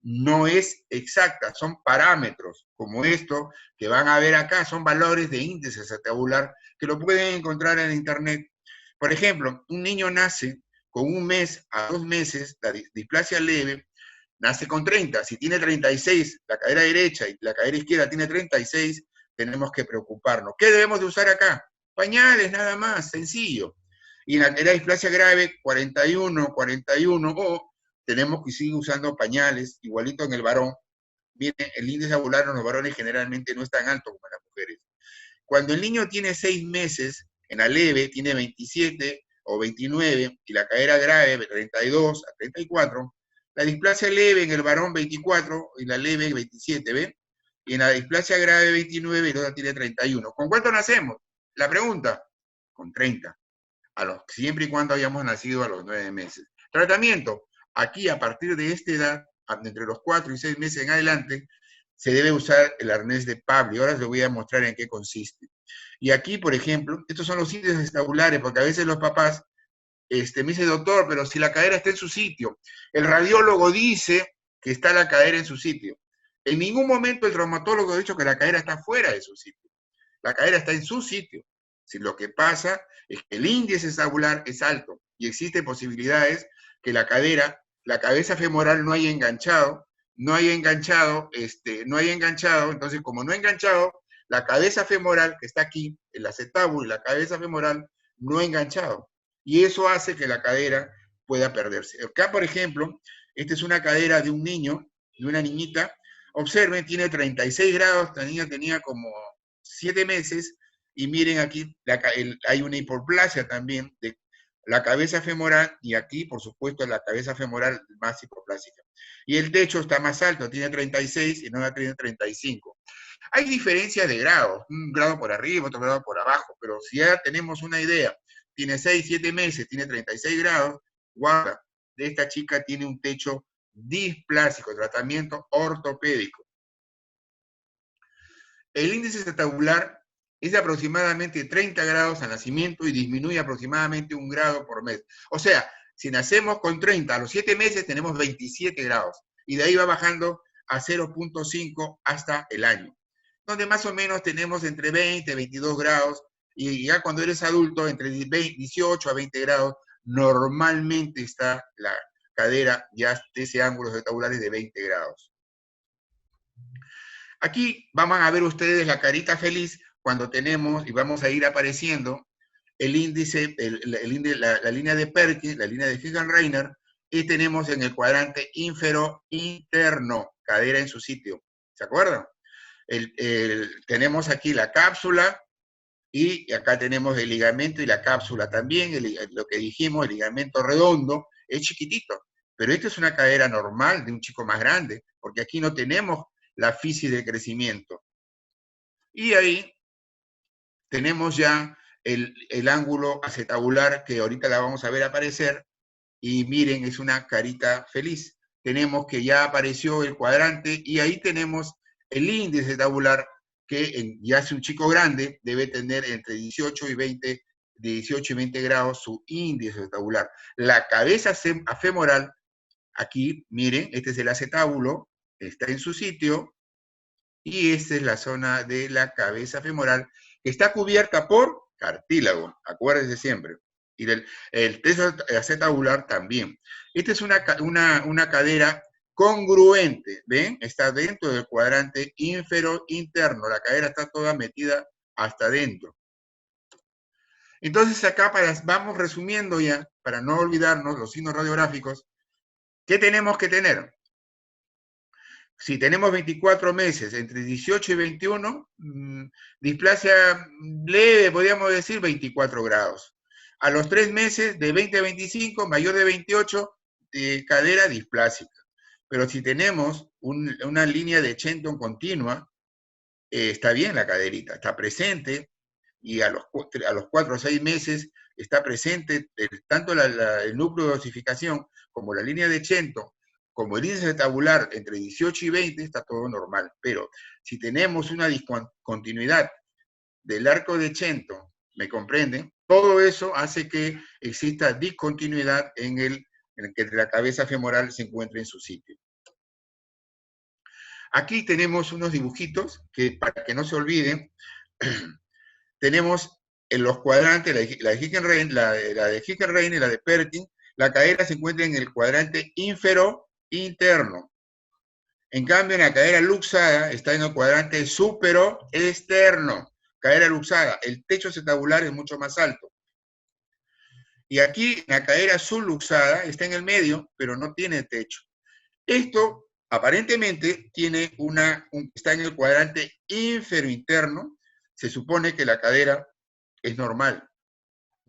no es exacta, son parámetros como esto que van a ver acá, son valores de índice acetabular que lo pueden encontrar en internet. Por ejemplo, un niño nace con 1 mes a 2 meses, la displasia leve, nace con 30. Si tiene 36, la cadera derecha y la cadera izquierda tiene 36, tenemos que preocuparnos. ¿Qué debemos de usar acá? Pañales, nada más, sencillo. Y en la displasia grave, 41, o tenemos que seguir usando pañales, igualito en el varón. Miren, el índice abular en los varones generalmente no es tan alto como en las mujeres. Cuando el niño tiene 6 meses, en la leve tiene 27 o 29, y la cadera grave de 32 a 34, la displasia leve en el varón 24 y la leve 27, ¿ven? Y en la displasia grave 29 y la otra tiene 31. ¿Con cuánto nacemos? La pregunta, con 30. Siempre y cuando hayamos nacido a los 9 meses. Tratamiento, aquí a partir de esta edad, entre los 4 y 6 meses en adelante, se debe usar el arnés de Pavli. Ahora les voy a mostrar en qué consiste. Y aquí, por ejemplo, estos son los índices acetabular, porque a veces los papás me dicen, doctor, pero si la cadera está en su sitio. El radiólogo dice que está la cadera en su sitio. En ningún momento el traumatólogo ha dicho que la cadera está fuera de su sitio. La cadera está en su sitio. Si lo que pasa es que el índice acetabular es alto y existen posibilidades que la cabeza femoral no haya enganchado, entonces como no ha enganchado, la cabeza femoral que está aquí, el acetábulo y la cabeza femoral no ha enganchado. Y eso hace que la cadera pueda perderse. Acá, por ejemplo, esta es una cadera de un niño, de una niñita. Observen, tiene 36 grados, la niña tenía como 7 meses, y miren aquí, hay una hipoplasia también de la cabeza femoral, y aquí, por supuesto, la cabeza femoral más hipoplásica. Y el techo está más alto, tiene 36 y no tiene 35. Hay diferencias de grados, un grado por arriba, otro grado por abajo, pero si ya tenemos una idea, tiene 6, 7 meses, tiene 36 grados, guarda, de esta chica tiene un techo displásico, tratamiento ortopédico. El índice acetabular es de aproximadamente 30 grados al nacimiento y disminuye aproximadamente 1 grado por mes. O sea, si nacemos con 30, a los 7 meses tenemos 27 grados, y de ahí va bajando a 0.5 hasta el año, donde más o menos tenemos entre 20 y 22 grados y ya cuando eres adulto, entre 18 a 20 grados, normalmente está la cadera ya de ese ángulo acetabular de 20 grados. Aquí van a ver ustedes la carita feliz cuando tenemos, y vamos a ir apareciendo, el índice, la línea de Perkins, la línea de Higgins-Reiner, y tenemos en el cuadrante ínfero interno, cadera en su sitio. ¿Se acuerdan? Tenemos aquí la cápsula, y acá tenemos el ligamento y la cápsula también, lo que dijimos, el ligamento redondo, es chiquitito, pero esta es una cadera normal de un chico más grande, porque aquí no tenemos la fisis de crecimiento. Y ahí tenemos ya el ángulo acetabular, que ahorita la vamos a ver aparecer, y miren, es una carita feliz. Tenemos que ya apareció el cuadrante, y ahí tenemos el índice acetabular, que ya es un chico grande, debe tener entre 18 y 20, de 18 y 20 grados su índice acetabular. La cabeza femoral, aquí, miren, este es el acetábulo, está en su sitio, y esta es la zona de la cabeza femoral, que está cubierta por cartílago, acuérdense siempre. Y el teso acetabular también. Esta es una cadera congruente, ¿ven? Está dentro del cuadrante ínfero interno, la cadera está toda metida hasta adentro. Entonces acá vamos resumiendo ya, para no olvidarnos los signos radiográficos, ¿qué tenemos que tener? Si tenemos 24 meses, entre 18 y 21, displasia leve, podríamos decir 24 grados. A los 3 meses, de 20 a 25, mayor de 28, cadera displásica. Pero si tenemos una línea de Shenton continua, está bien la caderita, está presente, y a los 4 o 6 meses está presente tanto el núcleo de osificación como la línea de Shenton, como el índice tabular entre 18 y 20, está todo normal. Pero si tenemos una discontinuidad del arco de Shenton, ¿me comprenden? Todo eso hace que exista discontinuidad en que la cabeza femoral se encuentre en su sitio. Aquí tenemos unos dibujitos que, para que no se olviden, tenemos en los cuadrantes, la de Higgins-Reiner y la de Perkins, la cadera se encuentra en el cuadrante ínfero interno. En cambio, en la cadera luxada está en el cuadrante súpero externo. Cadera luxada, el techo acetabular es mucho más alto. Y aquí, la cadera subluxada está en el medio, pero no tiene techo. Esto, aparentemente, está en el cuadrante ínfero interno. Se supone que la cadera es normal.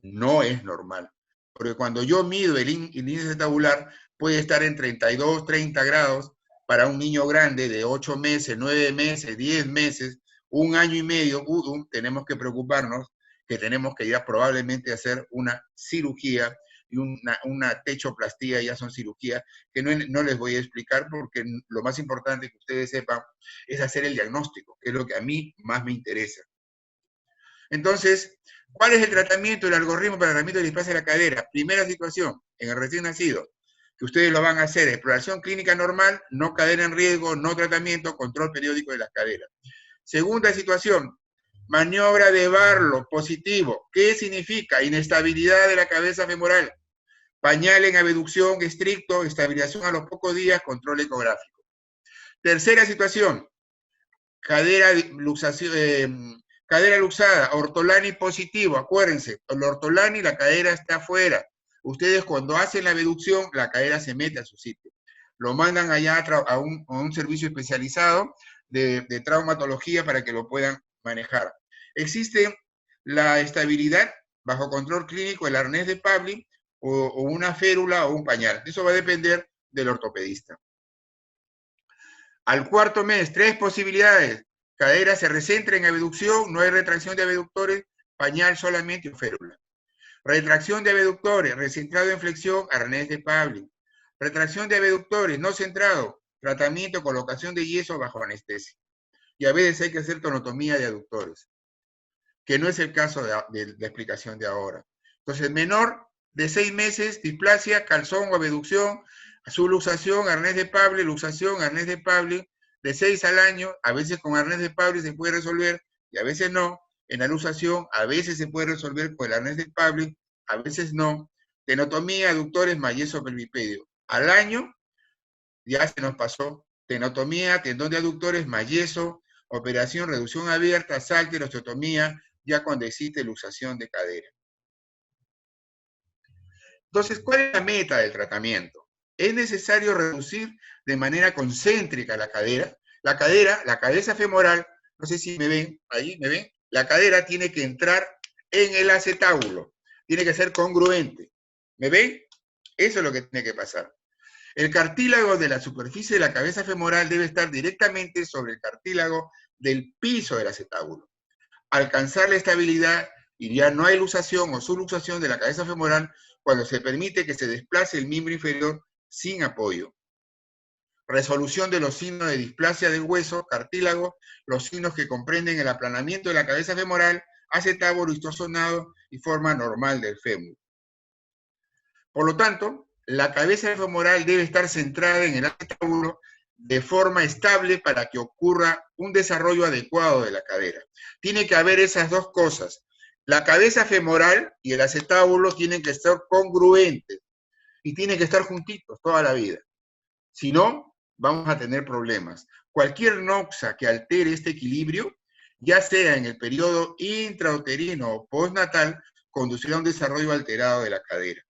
No es normal. Porque cuando yo mido el índice acetabular, puede estar en 32, 30 grados para un niño grande de 8 meses, 9 meses, 10 meses, 1 año y medio. Tenemos que preocuparnos que tenemos que ya probablemente hacer una cirugía, y una techoplastía, ya son cirugías que no les voy a explicar, porque lo más importante que ustedes sepan es hacer el diagnóstico, que es lo que a mí más me interesa. Entonces, ¿cuál es el tratamiento, el algoritmo para el tratamiento de displasia de la cadera? Primera situación, en el recién nacido, que ustedes lo van a hacer: exploración clínica normal, no cadera en riesgo, no tratamiento, control periódico de las caderas. Segunda situación, maniobra de Barlow positivo. ¿Qué significa? Inestabilidad de la cabeza femoral. Pañal en abducción estricto, estabilización a los pocos días, control ecográfico. Tercera situación, cadera luxada, ortolani positivo. Acuérdense, el ortolani, la cadera está afuera. Ustedes cuando hacen la abducción, la cadera se mete a su sitio. Lo mandan allá a un servicio especializado de traumatología para que lo puedan manejar. Existe la estabilidad bajo control clínico, el arnés de Pavlik, o una férula o un pañal. Eso va a depender del ortopedista. Al cuarto mes, 3 posibilidades. Cadera se recentra en abducción, no hay retracción de abductores, pañal solamente o férula. Retracción de abductores, recentrado en flexión, arnés de Pavlik. Retracción de abductores, no centrado, tratamiento, colocación de yeso bajo anestesia. Y a veces hay que hacer tonotomía de aductores, que no es el caso de la explicación de ahora. Entonces, menor de 6 meses, displasia, calzón o abducción, subluxación, arnés de Pavlik, luxación, arnés de Pavlik, de 6 al año, a veces con arnés de Pavlik se puede resolver y a veces no. en la luxación, a veces se puede resolver con el arnés de Pavlik, a veces no. Tenotomía, aductores, yeso pelvipedio. Al año ya se nos pasó. Tenotomía, tendón de aductores, yeso, operación, reducción abierta, sálter, osteotomía, ya cuando existe luxación de cadera. Entonces, ¿cuál es la meta del tratamiento? Es necesario reducir de manera concéntrica la cadera. La cabeza femoral, no sé si me ven, ahí me ven, la cadera tiene que entrar en el acetábulo, tiene que ser congruente. ¿Me ven? Eso es lo que tiene que pasar. El cartílago de la superficie de la cabeza femoral debe estar directamente sobre el cartílago del piso del acetábulo. Alcanzar la estabilidad y ya no hay luxación o subluxación de la cabeza femoral cuando se permite que se desplace el miembro inferior sin apoyo. Resolución de los signos de displasia del hueso, cartílago, los signos que comprenden el aplanamiento de la cabeza femoral, acetábulo distorsionado y forma normal del fémur. Por lo tanto, la cabeza femoral debe estar centrada en el acetábulo de forma estable para que ocurra un desarrollo adecuado de la cadera. Tiene que haber esas dos cosas. La cabeza femoral y el acetábulo tienen que estar congruentes y tienen que estar juntitos toda la vida. Si no, vamos a tener problemas. Cualquier noxa que altere este equilibrio, ya sea en el periodo intrauterino o postnatal, conducirá a un desarrollo alterado de la cadera.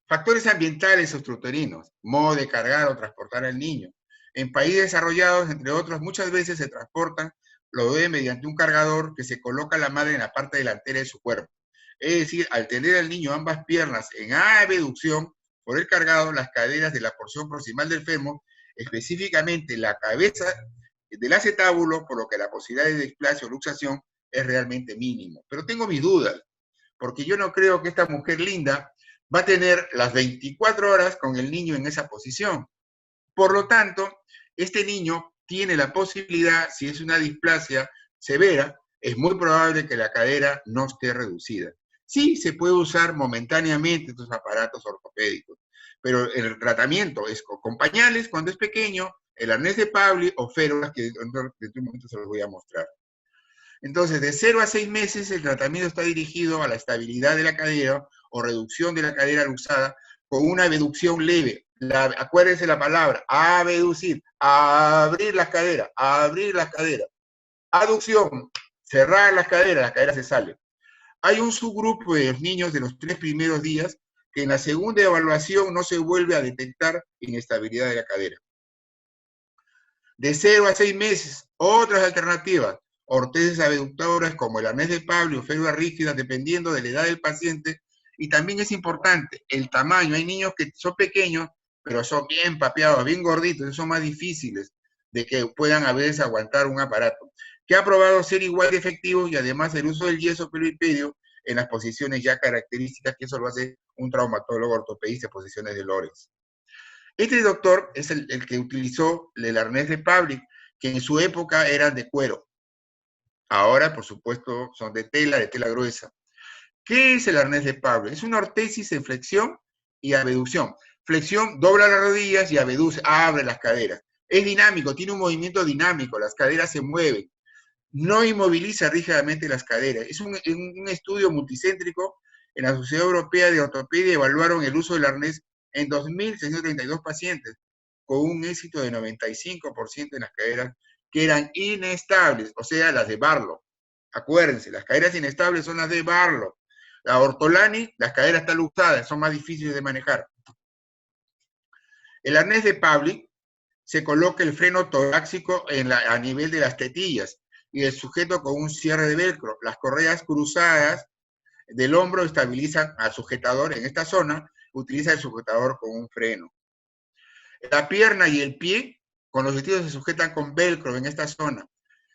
Factores ambientales obstructorinos, modo de cargar o transportar al niño. En países desarrollados, entre otros, muchas veces se transportan los bebés mediante un cargador que se coloca a la madre en la parte delantera de su cuerpo. Es decir, al tener al niño ambas piernas en abducción por el cargado, las caderas de la porción proximal del fémur, específicamente la cabeza del acetábulo, por lo que la posibilidad de displasia o luxación es realmente mínimo. Pero tengo mis dudas, porque yo no creo que esta mujer linda va a tener las 24 horas con el niño en esa posición. Por lo tanto, este niño tiene la posibilidad, si es una displasia severa, es muy probable que la cadera no esté reducida. Sí, se puede usar momentáneamente estos aparatos ortopédicos, pero el tratamiento es con pañales cuando es pequeño, el arnés de Pavlik o férulas, que dentro de un momento se los voy a mostrar. Entonces, de 0 a 6 meses, el tratamiento está dirigido a la estabilidad de la cadera o reducción de la cadera luxada con una abducción leve. Acuérdense la palabra, abducir, abrir las caderas, abrir las caderas. Aducción, cerrar las caderas se salen. Hay un subgrupo de los niños de los 3 primeros días que en la segunda evaluación no se vuelve a detectar inestabilidad de la cadera. De 0 a 6 meses, otras alternativas, ortesis abductoras como el arnés de Pavlik o férulas rígidas, dependiendo de la edad del paciente. Y también es importante el tamaño. Hay niños que son pequeños, pero son bien papeados, bien gorditos, y son más difíciles de que puedan a veces aguantar un aparato, que ha probado ser igual de efectivo y además el uso del yeso pelvipedio en las posiciones ya características, que eso lo hace un traumatólogo ortopedista, posiciones de Lorenz. Este doctor es el que utilizó el arnés de Pavlik, que en su época eran de cuero. Ahora, por supuesto, son de tela gruesa. ¿Qué es el arnés de Pavlik? Es una ortesis en flexión y abducción. Flexión, dobla las rodillas y abduce, abre las caderas. Es dinámico, tiene un movimiento dinámico, las caderas se mueven. No inmoviliza rígidamente las caderas. Es un estudio multicéntrico. En la Sociedad Europea de Ortopedia evaluaron el uso del arnés en 2.632 pacientes, con un éxito de 95% en las caderas que eran inestables, o sea, las de Barlow. Acuérdense, las caderas inestables son las de Barlow. La Ortolani, las caderas están luxadas, son más difíciles de manejar. El arnés de Pavlik se coloca el freno torácico a nivel de las tetillas y el sujeto con un cierre de velcro. Las correas cruzadas del hombro estabilizan al sujetador en esta zona, utiliza el sujetador con un freno. La pierna y el pie con los vestidos se sujetan con velcro en esta zona.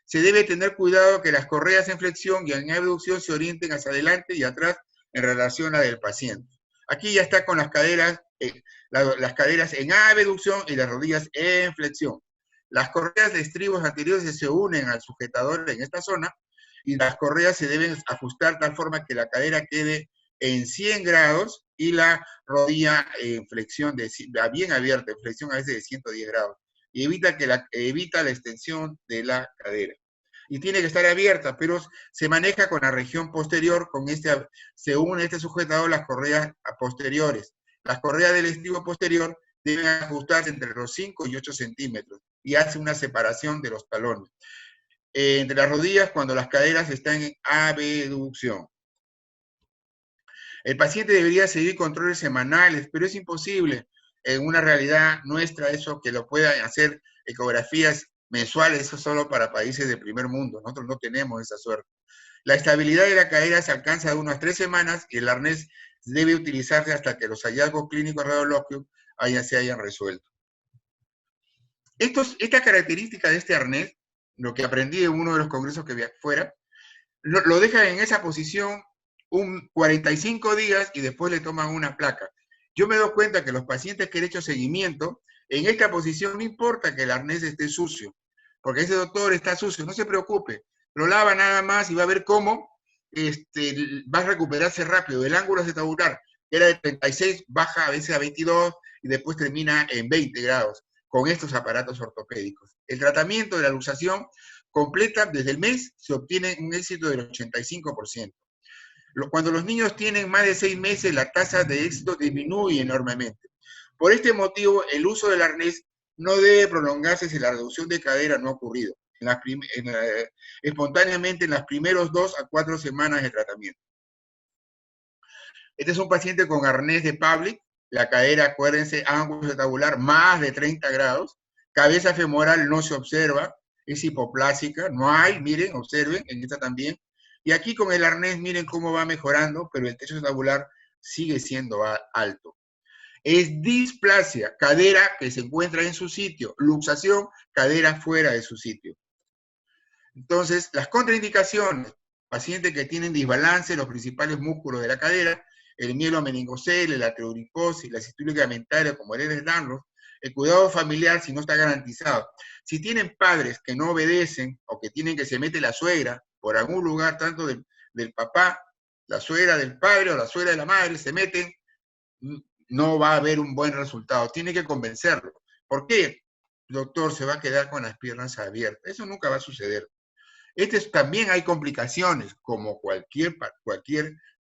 Se debe tener cuidado que las correas en flexión y en abducción se orienten hacia adelante y atrás en relación a la del paciente. Aquí ya está con las caderas en abducción y las rodillas en flexión. Las correas de estribos anteriores se unen al sujetador en esta zona y las correas se deben ajustar de tal forma que la cadera quede en 100 grados y la rodilla en flexión bien abierta, en flexión a veces de 110 grados. Y evita la extensión de la cadera. y tiene que estar abierta, pero se maneja con la región posterior, se une este sujetador las correas posteriores. Las correas del estribo posterior deben ajustarse entre los 5 y 8 centímetros y hace una separación de los talones. Entre las rodillas cuando las caderas están en abducción. El paciente debería seguir controles semanales, pero es imposible en una realidad nuestra eso que lo puedan hacer ecografías mensuales, eso solo para países de primer mundo. Nosotros no tenemos esa suerte. La estabilidad de la cadera se alcanza de unas 3 semanas y el arnés debe utilizarse hasta que los hallazgos clínicos radiológicos se hayan resuelto. Esta característica de este arnés, lo que aprendí en uno de los congresos que vi afuera, lo dejan en esa posición 45 días y después le toman una placa. Yo me doy cuenta que los pacientes que han hecho seguimiento, en esta posición no importa que el arnés esté sucio, porque ese doctor está sucio, no se preocupe, lo lava nada más y va a ver cómo va a recuperarse rápido. El ángulo acetabular era de 36, baja a veces a 22 y después termina en 20 grados con estos aparatos ortopédicos. El tratamiento de la luxación completa desde el mes se obtiene un éxito del 85%. Cuando los niños tienen más de 6 meses, la tasa de éxito disminuye enormemente. Por este motivo, el uso del arnés no debe prolongarse si la reducción de cadera no ha ocurrido espontáneamente en las primeras 2 a 4 semanas de tratamiento. Este es un paciente con arnés de Pavlik, la cadera, acuérdense, ángulo acetabular más de 30 grados, cabeza femoral no se observa, es hipoplásica, no hay, miren, observen, en esta también. Y aquí con el arnés, miren cómo va mejorando, pero el techo acetabular sigue siendo alto. Es displasia, cadera que se encuentra en su sitio, luxación, cadera fuera de su sitio. Entonces, las contraindicaciones, pacientes que tienen desbalance en los principales músculos de la cadera, el mielomeningocele, la arteriogriposis, la cistitis ligamentaria como el Ehlers-Danlos, el cuidado familiar si no está garantizado. Si tienen padres que no obedecen o que tienen que se mete la suegra por algún lugar, tanto del papá, la suegra del padre o la suegra de la madre, se meten, no va a haber un buen resultado. Tiene que convencerlo. ¿Por qué? El doctor se va a quedar con las piernas abiertas. Eso nunca va a suceder. También hay complicaciones, como cualquier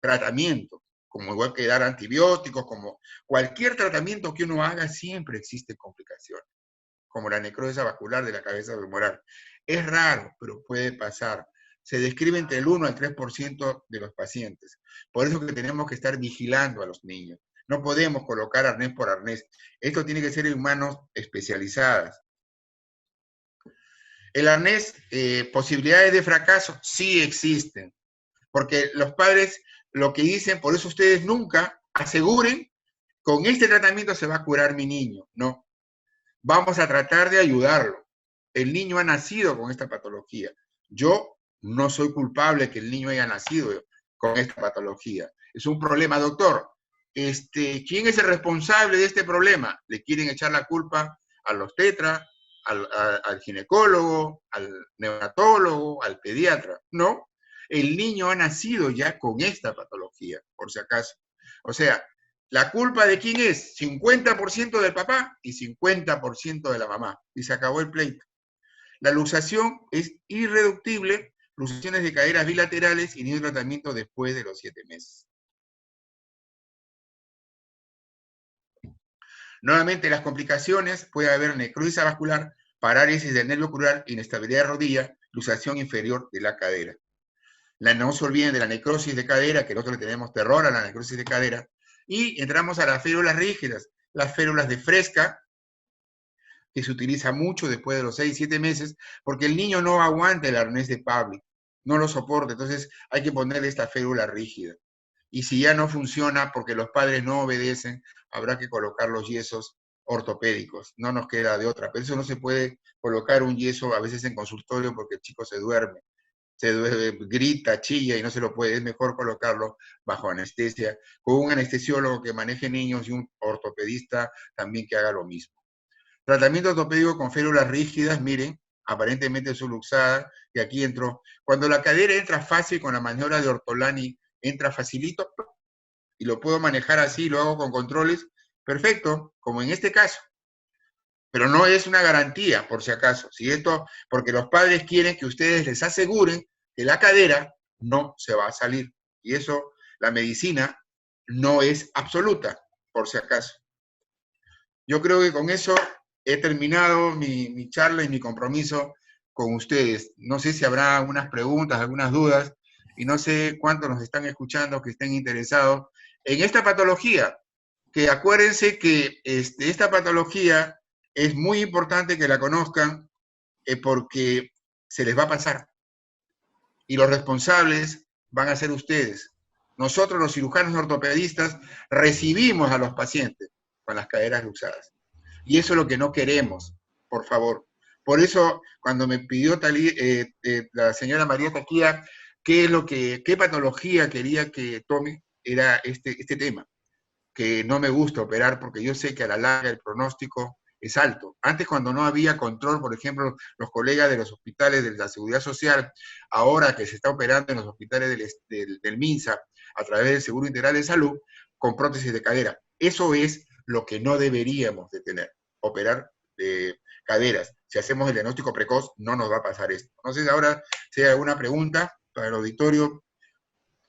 tratamiento, como igual que dar antibióticos, como cualquier tratamiento que uno haga, siempre existen complicaciones, como la necrosis vascular de la cabeza femoral. Es raro, pero puede pasar. Se describe entre el 1 al 3% de los pacientes. Por eso que tenemos que estar vigilando a los niños. No podemos colocar arnés por arnés. Esto tiene que ser en manos especializadas. El arnés, posibilidades de fracaso, sí existen. Porque los padres lo que dicen, por eso ustedes nunca aseguren, con este tratamiento se va a curar mi niño. No. Vamos a tratar de ayudarlo. El niño ha nacido con esta patología. Yo no soy culpable que el niño haya nacido con esta patología. Es un problema, doctor. ¿Quién es el responsable de este problema? Le quieren echar la culpa a los tetras, al ginecólogo, al neonatólogo, al pediatra. No, el niño ha nacido ya con esta patología, por si acaso. O sea, ¿la culpa de quién es? 50% del papá y 50% de la mamá. Y se acabó el pleito. La luxación es irreductible, luxaciones de caderas bilaterales y ni un tratamiento después de los 7 meses. Nuevamente, las complicaciones, puede haber necrosis vascular, parálisis del nervio crural, inestabilidad de rodilla, luxación inferior de la cadera. No se olviden de la necrosis de cadera, que nosotros le tenemos terror a la necrosis de cadera, y entramos a las férulas rígidas, las férulas de Fresca, que se utiliza mucho después de los 6-7 meses, porque el niño no aguanta el arnés de Pavlik, no lo soporta, entonces hay que ponerle esta férula rígida. Y si ya no funciona porque los padres no obedecen, habrá que colocar los yesos ortopédicos. No nos queda de otra. Pero eso no se puede colocar un yeso a veces en consultorio porque el chico se duerme, grita, chilla y no se lo puede. Es mejor colocarlo bajo anestesia, con un anestesiólogo que maneje niños y un ortopedista también que haga lo mismo. Tratamiento ortopédico con férulas rígidas, miren, aparentemente subluxada, y aquí entró. Cuando la cadera entra fácil con la maniobra de Ortolani, entra facilito, y lo puedo manejar así, lo hago con controles, perfecto, como en este caso. pero no es una garantía, por si acaso. Si esto, porque los padres quieren que ustedes les aseguren que la cadera no se va a salir. Y eso, la medicina no es absoluta, por si acaso. Yo creo que con eso he terminado mi charla y mi compromiso con ustedes. No sé si habrá algunas preguntas, algunas dudas, y no sé cuántos nos están escuchando que estén interesados en esta patología, que acuérdense que esta patología es muy importante que la conozcan porque se les va a pasar. Y los responsables van a ser ustedes. Nosotros, los cirujanos ortopedistas, recibimos a los pacientes con las caderas luxadas. Y eso es lo que no queremos, por favor. Por eso, cuando me pidió la señora María Taquía qué patología quería que tome, era este tema, que no me gusta operar porque yo sé que a la larga el pronóstico es alto. Antes, cuando no había control, por ejemplo, los colegas de los hospitales de la Seguridad Social, ahora que se está operando en los hospitales del MINSA a través del Seguro Integral de Salud, con prótesis de cadera. Eso es lo que no deberíamos de tener, operar caderas. Si hacemos el diagnóstico precoz, no nos va a pasar esto. No sé si ahora si hay alguna pregunta para el auditorio.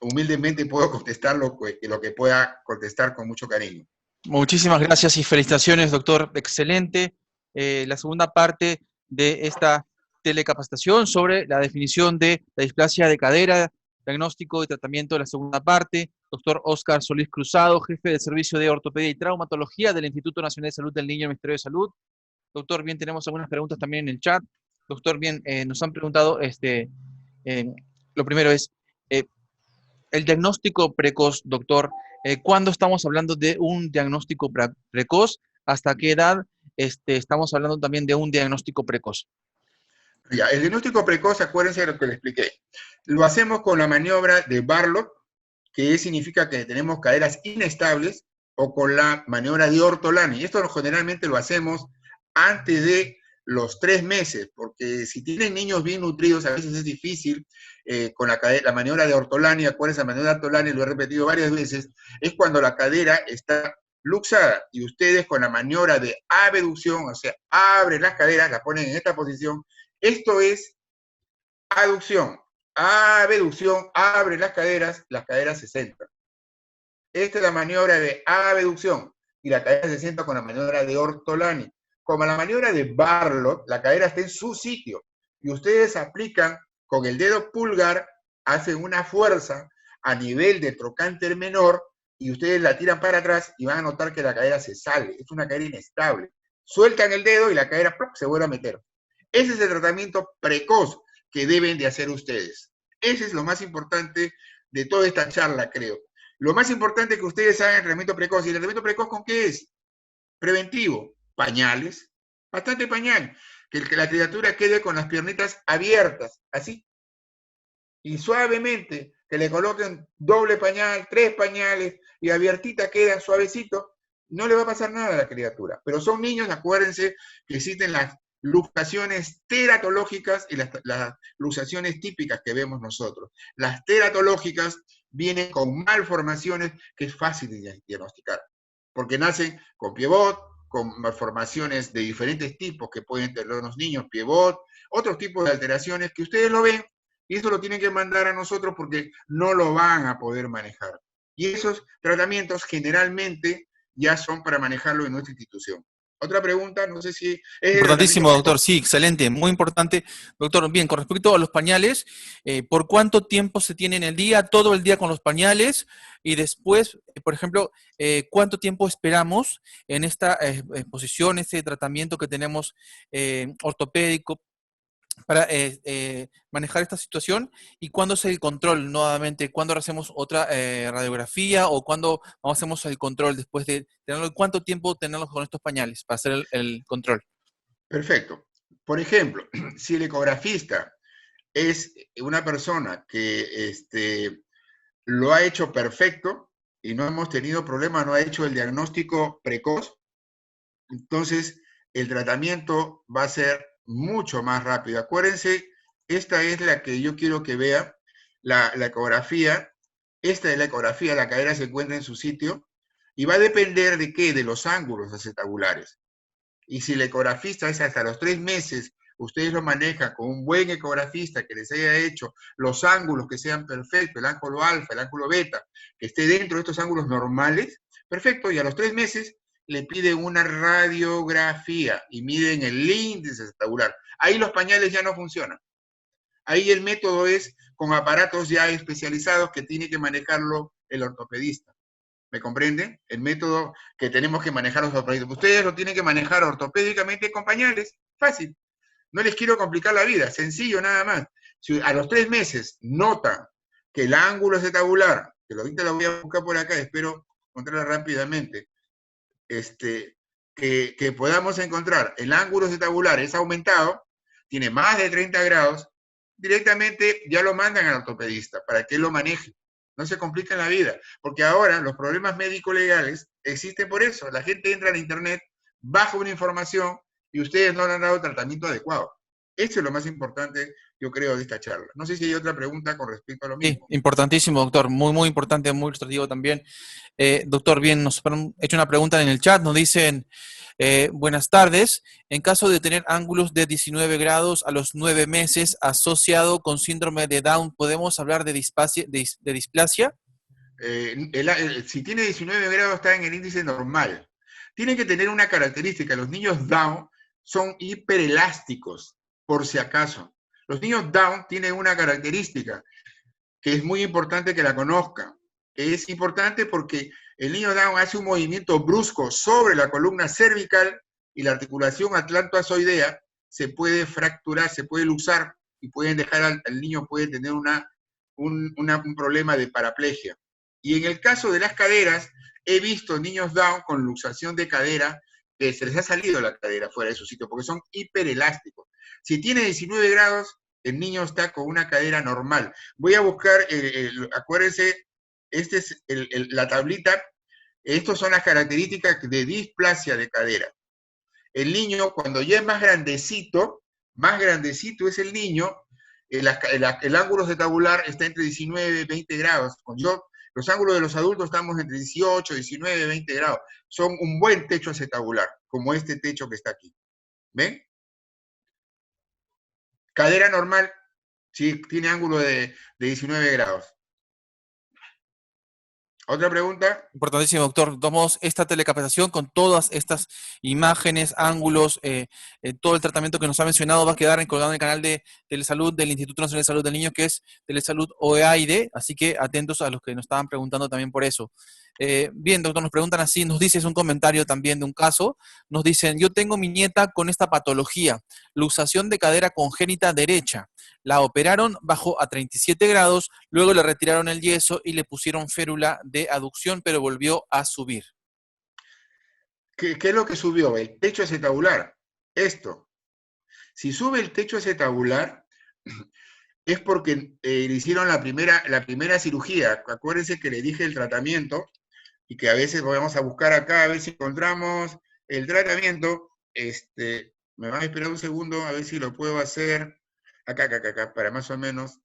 Humildemente puedo contestar lo que pueda contestar con mucho cariño. Muchísimas gracias y felicitaciones, doctor. Excelente. La segunda parte de esta telecapacitación sobre la definición de la displasia de cadera, diagnóstico y tratamiento de la segunda parte. Doctor Óscar Solís Cruzado, jefe del Servicio de Ortopedia y Traumatología del Instituto Nacional de Salud del Niño, Ministerio de Salud. Doctor, bien, tenemos algunas preguntas también en el chat. Doctor, bien, nos han preguntado, lo primero es, el diagnóstico precoz, doctor, ¿cuándo estamos hablando de un diagnóstico precoz? ¿Hasta qué edad estamos hablando también de un diagnóstico precoz? Ya, el diagnóstico precoz, acuérdense de lo que les expliqué. Lo hacemos con la maniobra de Barlow, que significa que tenemos caderas inestables, o con la maniobra de Ortolani. Esto generalmente lo hacemos antes de los 3 meses, porque si tienen niños bien nutridos, a veces es difícil con la maniobra de Ortolani. Acuérdense, la maniobra de Ortolani, lo he repetido varias veces, es cuando la cadera está luxada y ustedes con la maniobra de abducción, o sea, abren las caderas, la ponen en esta posición. Esto es aducción. Abducción, abre las caderas se centran. Esta es la maniobra de abducción y la cadera se centra con la maniobra de Ortolani. Como la maniobra de Barlow, la cadera está en su sitio y ustedes aplican con el dedo pulgar, hacen una fuerza a nivel de trocánter menor y ustedes la tiran para atrás y van a notar que la cadera se sale. Es una cadera inestable. Sueltan el dedo y la cadera ¡plop!, se vuelve a meter. Ese es el tratamiento precoz que deben de hacer ustedes. Ese es lo más importante de toda esta charla, creo. Lo más importante es que ustedes hagan el tratamiento precoz. ¿Y el tratamiento precoz con qué es? Preventivo. Pañales. Bastante pañal. Que la criatura quede con las piernitas abiertas, así. Y suavemente, que le coloquen doble pañal, 3 pañales, y abiertita queda suavecito. No le va a pasar nada a la criatura. Pero son niños, acuérdense que existen las luxaciones teratológicas y las luxaciones típicas que vemos nosotros. Las teratológicas vienen con malformaciones que es fácil de diagnosticar, porque nacen con pivot, con malformaciones de diferentes tipos que pueden tener los niños, pivot, otros tipos de alteraciones que ustedes lo ven y eso lo tienen que mandar a nosotros porque no lo van a poder manejar. Y esos tratamientos generalmente ya son para manejarlo en nuestra institución. Otra pregunta, no sé si... Importantísimo, doctor. Sí, excelente, muy importante. Doctor, bien, con respecto a los pañales, ¿por cuánto tiempo se tiene en el día? ¿Todo el día con los pañales? Y después, por ejemplo, ¿cuánto tiempo esperamos en esta posición, este tratamiento que tenemos ortopédico para manejar esta situación? ¿Y cuándo es el control nuevamente? ¿Cuándo hacemos otra radiografía o cuándo hacemos el control después de tenerlo? ¿Cuánto tiempo tenerlos con estos pañales para hacer el control? Perfecto. Por ejemplo, si el ecografista es una persona que lo ha hecho perfecto y no hemos tenido problema, no ha hecho el diagnóstico precoz, entonces el tratamiento va a ser mucho más rápido. Acuérdense, esta es la que yo quiero que vea, la ecografía. Esta es la ecografía, la cadera se encuentra en su sitio y va a depender de qué, de los ángulos acetabulares. Y si el ecografista es hasta los 3 meses, ustedes lo manejan con un buen ecografista que les haya hecho los ángulos que sean perfectos, el ángulo alfa, el ángulo beta, que esté dentro de estos ángulos normales, perfecto, y a los 3 meses le piden una radiografía y miden el índice acetabular. Ahí los pañales ya no funcionan. Ahí el método es con aparatos ya especializados que tiene que manejarlo el ortopedista. ¿Me comprenden? El método que tenemos que manejar los ortopedistas. Ustedes lo tienen que manejar ortopédicamente con pañales. Fácil. No les quiero complicar la vida. Sencillo nada más. Si a los 3 meses notan que el ángulo acetabular, que ahorita lo voy a buscar por acá, espero encontrarla rápidamente, que podamos encontrar el ángulo acetabular es aumentado, tiene más de 30 grados, directamente ya lo mandan al ortopedista para que él lo maneje. No se compliquen la vida, porque ahora los problemas médico-legales existen por eso. La gente entra en internet, baja una información y ustedes no le han dado tratamiento adecuado. Eso es lo más importante, yo creo, de esta charla. No sé si hay otra pregunta con respecto a lo mismo. Sí, importantísimo, doctor. Muy, muy importante, muy ilustrativo también. Doctor, bien, nos han hecho una pregunta en el chat. Nos dicen, buenas tardes. En caso de tener ángulos de 19 grados a los 9 meses asociado con síndrome de Down, ¿podemos hablar de displasia? Si tiene 19 grados está en el índice normal. Tienen que tener una característica. Los niños Down son hiperelásticos, por si acaso. Los niños Down tienen una característica que es muy importante que la conozcan. Es importante porque el niño Down hace un movimiento brusco sobre la columna cervical y la articulación atlantoazoidea se puede fracturar, se puede luxar y pueden dejar al niño puede tener un problema de paraplegia. Y en el caso de las caderas, he visto niños Down con luxación de cadera que se les ha salido la cadera fuera de su sitio porque son hiperelásticos. Si tiene 19 grados, el niño está con una cadera normal. Voy a buscar, acuérdense, esta es la tablita. Estas son las características de displasia de cadera. El niño, cuando ya es más grandecito es el niño, el ángulo acetabular está entre 19 y 20 grados. Los ángulos de los adultos estamos entre 18, 19, 20 grados. Son un buen techo acetabular, como este techo que está aquí. ¿Ven? Cadera normal, sí, tiene ángulo de 19 grados. ¿Otra pregunta? Importantísimo, doctor. Tomamos esta telecapacitación con todas estas imágenes, ángulos, todo el tratamiento que nos ha mencionado va a quedar colgado en el canal de Telesalud del Instituto Nacional de Salud del Niño, que es Telesalud OEAID, así que atentos a los que nos estaban preguntando también por eso. Bien, doctor, nos preguntan así, nos dices un comentario también de un caso, nos dicen, yo tengo mi nieta con esta patología, luxación de cadera congénita derecha, la operaron, bajó a 37 grados, luego le retiraron el yeso y le pusieron férula de aducción, pero volvió a subir. ¿Qué es lo que subió? El techo acetabular. Esto. Si sube el techo acetabular, es porque le hicieron la primera cirugía. Acuérdense que le dije el tratamiento y que a veces vamos a buscar acá a ver si encontramos el tratamiento. Me van a esperar un segundo a ver si lo puedo hacer. Acá, para más o menos.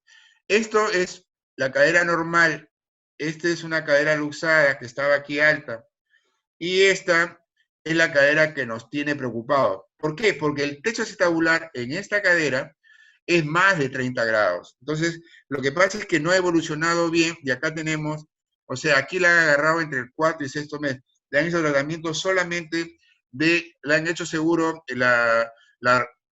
Esto es la cadera normal. Esta es una cadera luxada que estaba aquí alta. Y esta es la cadera que nos tiene preocupados. ¿Por qué? Porque el techo acetabular en esta cadera es más de 30 grados. Entonces, lo que pasa es que no ha evolucionado bien y acá tenemos, o sea, aquí la han agarrado entre el 4 y 6 mes. Le han hecho tratamiento solamente le han hecho seguro la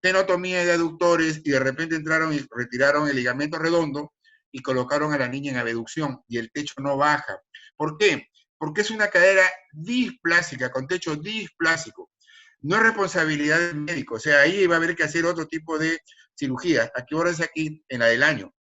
tenotomía de aductores y de repente entraron y retiraron el ligamento redondo y colocaron a la niña en abducción y el techo no baja. ¿Por qué? Porque es una cadera displásica, con techo displásico. No es responsabilidad del médico, o sea, ahí va a haber que hacer otro tipo de cirugía. ¿A qué hora es aquí? En la del año.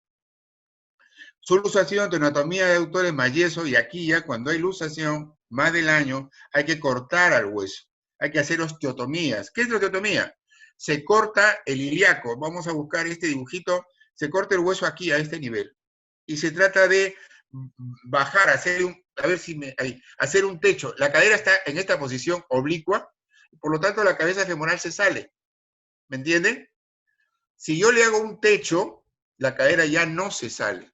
Su luxación, tenotomía de aductores más yeso, y aquí ya cuando hay luxación más del año, hay que cortar al hueso. Hay que hacer osteotomías. ¿Qué es la osteotomía? Se corta el ilíaco. Vamos a buscar este dibujito. Se corta el hueso aquí, a este nivel. Y se trata de bajar, hacer un techo. La cadera está en esta posición oblicua, por lo tanto la cabeza femoral se sale. ¿Me entienden? Si yo le hago un techo, la cadera ya no se sale.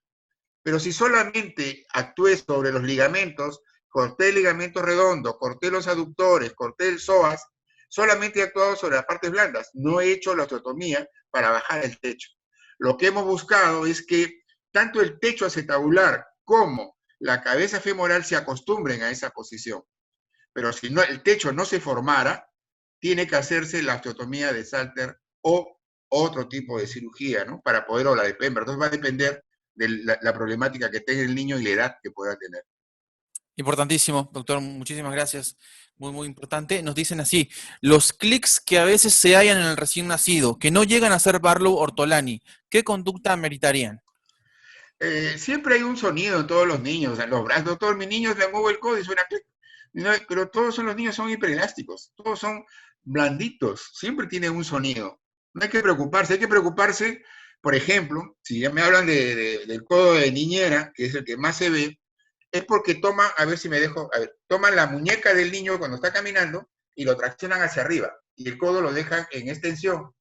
Pero si solamente actué sobre los ligamentos, corté el ligamento redondo, corté los aductores, corté el psoas, solamente he actuado sobre las partes blandas, no he hecho la osteotomía para bajar el techo. Lo que hemos buscado es que tanto el techo acetabular como la cabeza femoral se acostumbren a esa posición. Pero si no, el techo no se formara, tiene que hacerse la osteotomía de Salter o otro tipo de cirugía, ¿no? Para poder, o la de Pemberton. Entonces va a depender de la problemática que tenga el niño y la edad que pueda tener. Importantísimo, doctor, muchísimas gracias. Muy, muy importante. Nos dicen así, los clics que a veces se hallan en el recién nacido, que no llegan a ser Barlow Ortolani, ¿qué conducta meritarían? Siempre hay un sonido en todos los niños, en los brazos. Todos mis niños le muevo el codo y suena clic. Pero todos los niños son hiperelásticos, todos son blanditos, siempre tienen un sonido. No hay que preocuparse, por ejemplo, si ya me hablan del codo de niñera, que es el que más se ve, es porque toma, a ver si me dejo, a ver, toman la muñeca del niño cuando está caminando y lo traccionan hacia arriba, y el codo lo dejan en extensión.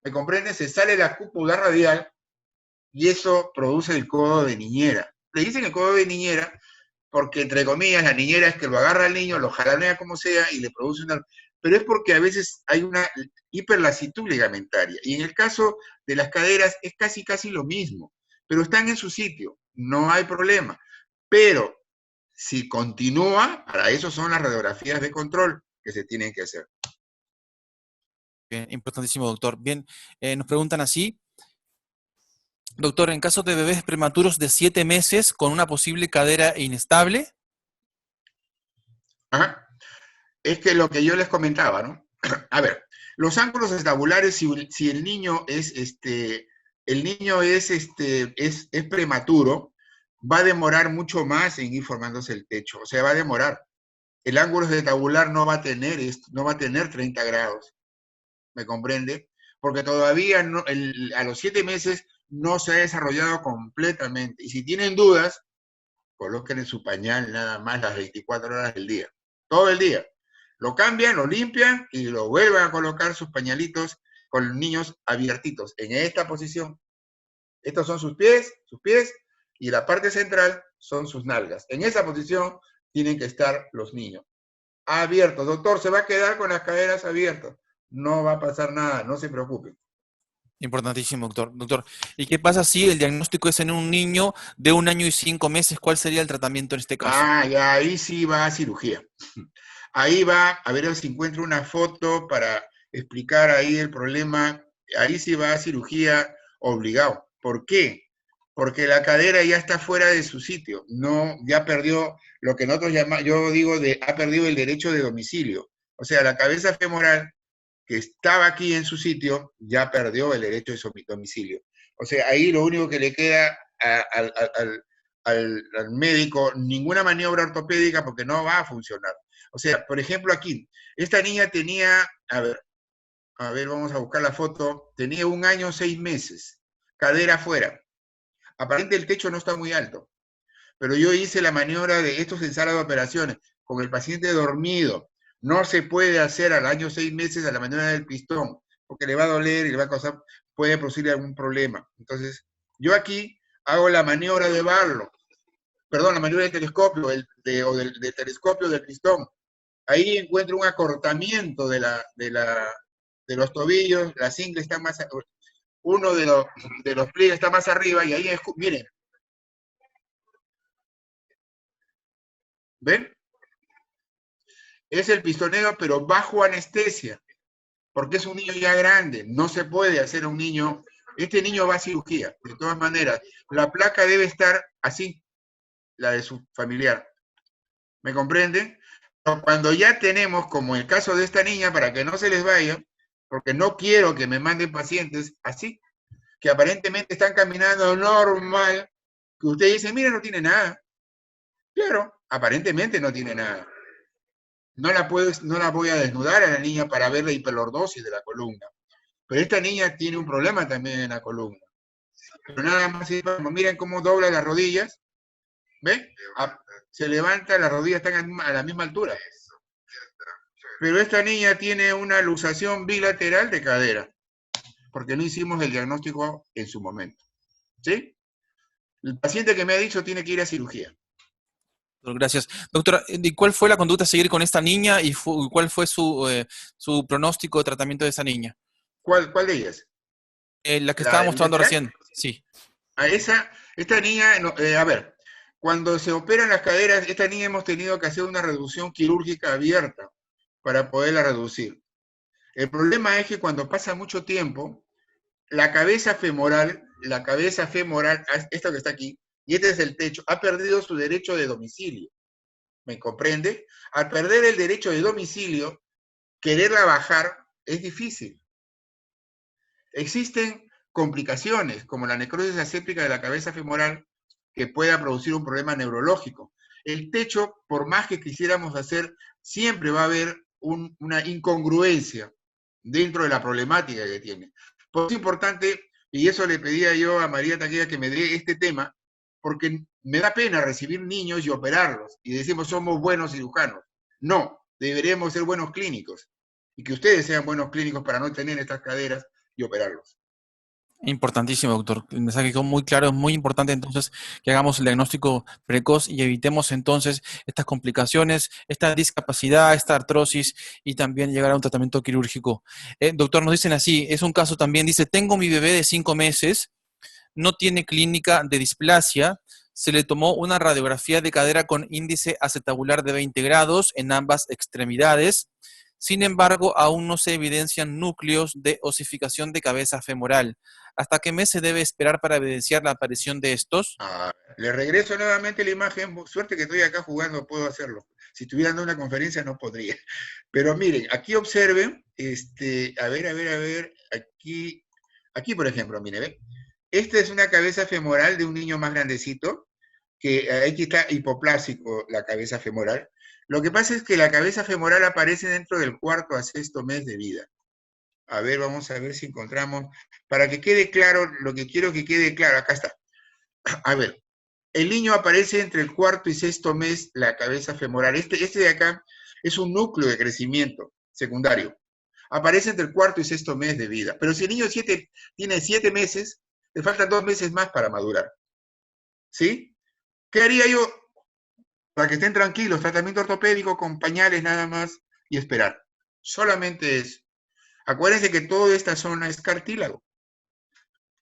¿Me comprende? Se sale la cúpula radial y eso produce el codo de niñera. Le dicen el codo de niñera porque, entre comillas, la niñera es que lo agarra al niño, lo jalanea como sea y le produce una... Pero es porque a veces hay una hiperlasitud ligamentaria. Y en el caso de las caderas es casi lo mismo. Pero están en su sitio, no hay problema. Pero si continúa, para eso son las radiografías de control que se tienen que hacer. Bien, importantísimo, doctor. Bien, nos preguntan así. Doctor, en caso de bebés prematuros de 7 meses con una posible cadera inestable. Ajá. Es que lo que yo les comentaba, ¿no? A ver, los ángulos estabulares, si el niño es prematuro, va a demorar mucho más en ir formándose el techo, o sea, va a demorar. El ángulo estabular no va a tener esto, no va a tener 30 grados, ¿me comprende? Porque todavía no, a los 7 meses no se ha desarrollado completamente. Y si tienen dudas, coloquen en su pañal nada más las 24 horas del día, todo el día. Lo cambian, lo limpian y lo vuelven a colocar sus pañalitos con los niños abiertitos en esta posición. Estos son sus pies, y la parte central son sus nalgas. En esa posición tienen que estar los niños. Abiertos. Doctor, se va a quedar con las caderas abiertas. No va a pasar nada, no se preocupe. Importantísimo, doctor. Doctor, ¿y qué pasa si el diagnóstico es en un niño de 1 año y 5 meses? ¿Cuál sería el tratamiento en este caso? Ya, ahí sí va a cirugía. Ahí va, a ver si encuentro una foto para explicar ahí el problema. Ahí sí va a cirugía obligado. ¿Por qué? Porque la cadera ya está fuera de su sitio. No, ya perdió lo que nosotros llamamos, yo digo, ha perdido el derecho de domicilio. O sea, la cabeza femoral que estaba aquí en su sitio ya perdió el derecho de domicilio. O sea, ahí lo único que le queda al médico, ninguna maniobra ortopédica porque no va a funcionar. O sea, por ejemplo aquí, esta niña tenía, a ver, vamos a buscar la foto, tenía 1 año 6 meses, cadera afuera. Aparentemente el techo no está muy alto, pero yo hice la maniobra de estos en sala de operaciones, con el paciente dormido. No se puede hacer al año 6 meses a la maniobra del pistón, porque le va a doler y le va a causar, puede producirle algún problema. Entonces, yo aquí hago la maniobra de Barlow, perdón, la maniobra del telescopio, del telescopio del pistón. Ahí encuentro un acortamiento de los tobillos, las ingles están más, uno de los pliegues está más arriba y ahí, miren, ¿ven? Es el pistoneo, pero bajo anestesia, porque es un niño ya grande, no se puede hacer a un niño, este niño va a cirugía, de todas maneras, la placa debe estar así, la de su familiar, ¿me comprenden? Cuando ya tenemos, como el caso de esta niña, para que no se les vaya, porque no quiero que me manden pacientes así, que aparentemente están caminando normal, que usted dice, mira, no tiene nada. Claro, aparentemente no tiene nada. No la voy a desnudar a la niña para ver la hiperlordosis de la columna. Pero esta niña tiene un problema también en la columna. Pero nada más, miren cómo dobla las rodillas. ¿Ven? Se levanta, las rodillas están a la misma altura. Pero esta niña tiene una luxación bilateral de cadera, porque no hicimos el diagnóstico en su momento. ¿Sí? El paciente que me ha dicho tiene que ir a cirugía. Gracias. Doctora, ¿y cuál fue la conducta a seguir con esta niña y cuál fue su pronóstico de tratamiento de esa niña? ¿Cuál de ellas? La que estaba ¿La mostrando bilateral? recién. Sí. A esta niña, a ver, cuando se operan las caderas, esta niña hemos tenido que hacer una reducción quirúrgica abierta para poderla reducir. El problema es que cuando pasa mucho tiempo, la cabeza femoral, esto que está aquí, y este es el techo, ha perdido su derecho de domicilio. ¿Me comprende? Al perder el derecho de domicilio, quererla bajar es difícil. Existen complicaciones, como la necrosis aséptica de la cabeza femoral, que pueda producir un problema neurológico. El techo, por más que quisiéramos hacer, siempre va a haber una incongruencia dentro de la problemática que tiene. Por eso es importante, y eso le pedía yo a María Taquilla que me dé este tema, porque me da pena recibir niños y operarlos, y decimos somos buenos cirujanos. No, deberíamos ser buenos clínicos, y que ustedes sean buenos clínicos para no tener estas caderas y operarlos. Importantísimo, doctor. El mensaje quedó muy claro. Es muy importante entonces que hagamos el diagnóstico precoz y evitemos entonces estas complicaciones, esta discapacidad, esta artrosis y también llegar a un tratamiento quirúrgico. Doctor, nos dicen así, es un caso también, dice, tengo mi bebé de 5 meses, no tiene clínica de displasia, se le tomó una radiografía de cadera con índice acetabular de 20 grados en ambas extremidades. Sin embargo, aún no se evidencian núcleos de osificación de cabeza femoral. ¿Hasta qué mes se debe esperar para evidenciar la aparición de estos? Le regreso nuevamente la imagen. Suerte que estoy acá jugando, puedo hacerlo. Si estuviera dando una conferencia no podría. Pero miren, aquí observen, a ver, aquí por ejemplo, miren, ¿ve? Esta es una cabeza femoral de un niño más grandecito, que aquí está hipoplásico la cabeza femoral. Lo que pasa es que la cabeza femoral aparece dentro del 4º a 6º mes de vida. A ver, vamos a ver si encontramos, para que quede claro, lo que quiero que quede claro, acá está. A ver, el niño aparece entre el 4º y 6º mes, la cabeza femoral. Este de acá es un núcleo de crecimiento secundario. Aparece entre el 4º y 6º mes de vida. Pero si el niño tiene 7 meses, le faltan 2 meses más para madurar. ¿Sí? ¿Qué haría yo? Para que estén tranquilos, tratamiento ortopédico con pañales nada más y esperar. Solamente eso. Acuérdense que toda esta zona es cartílago.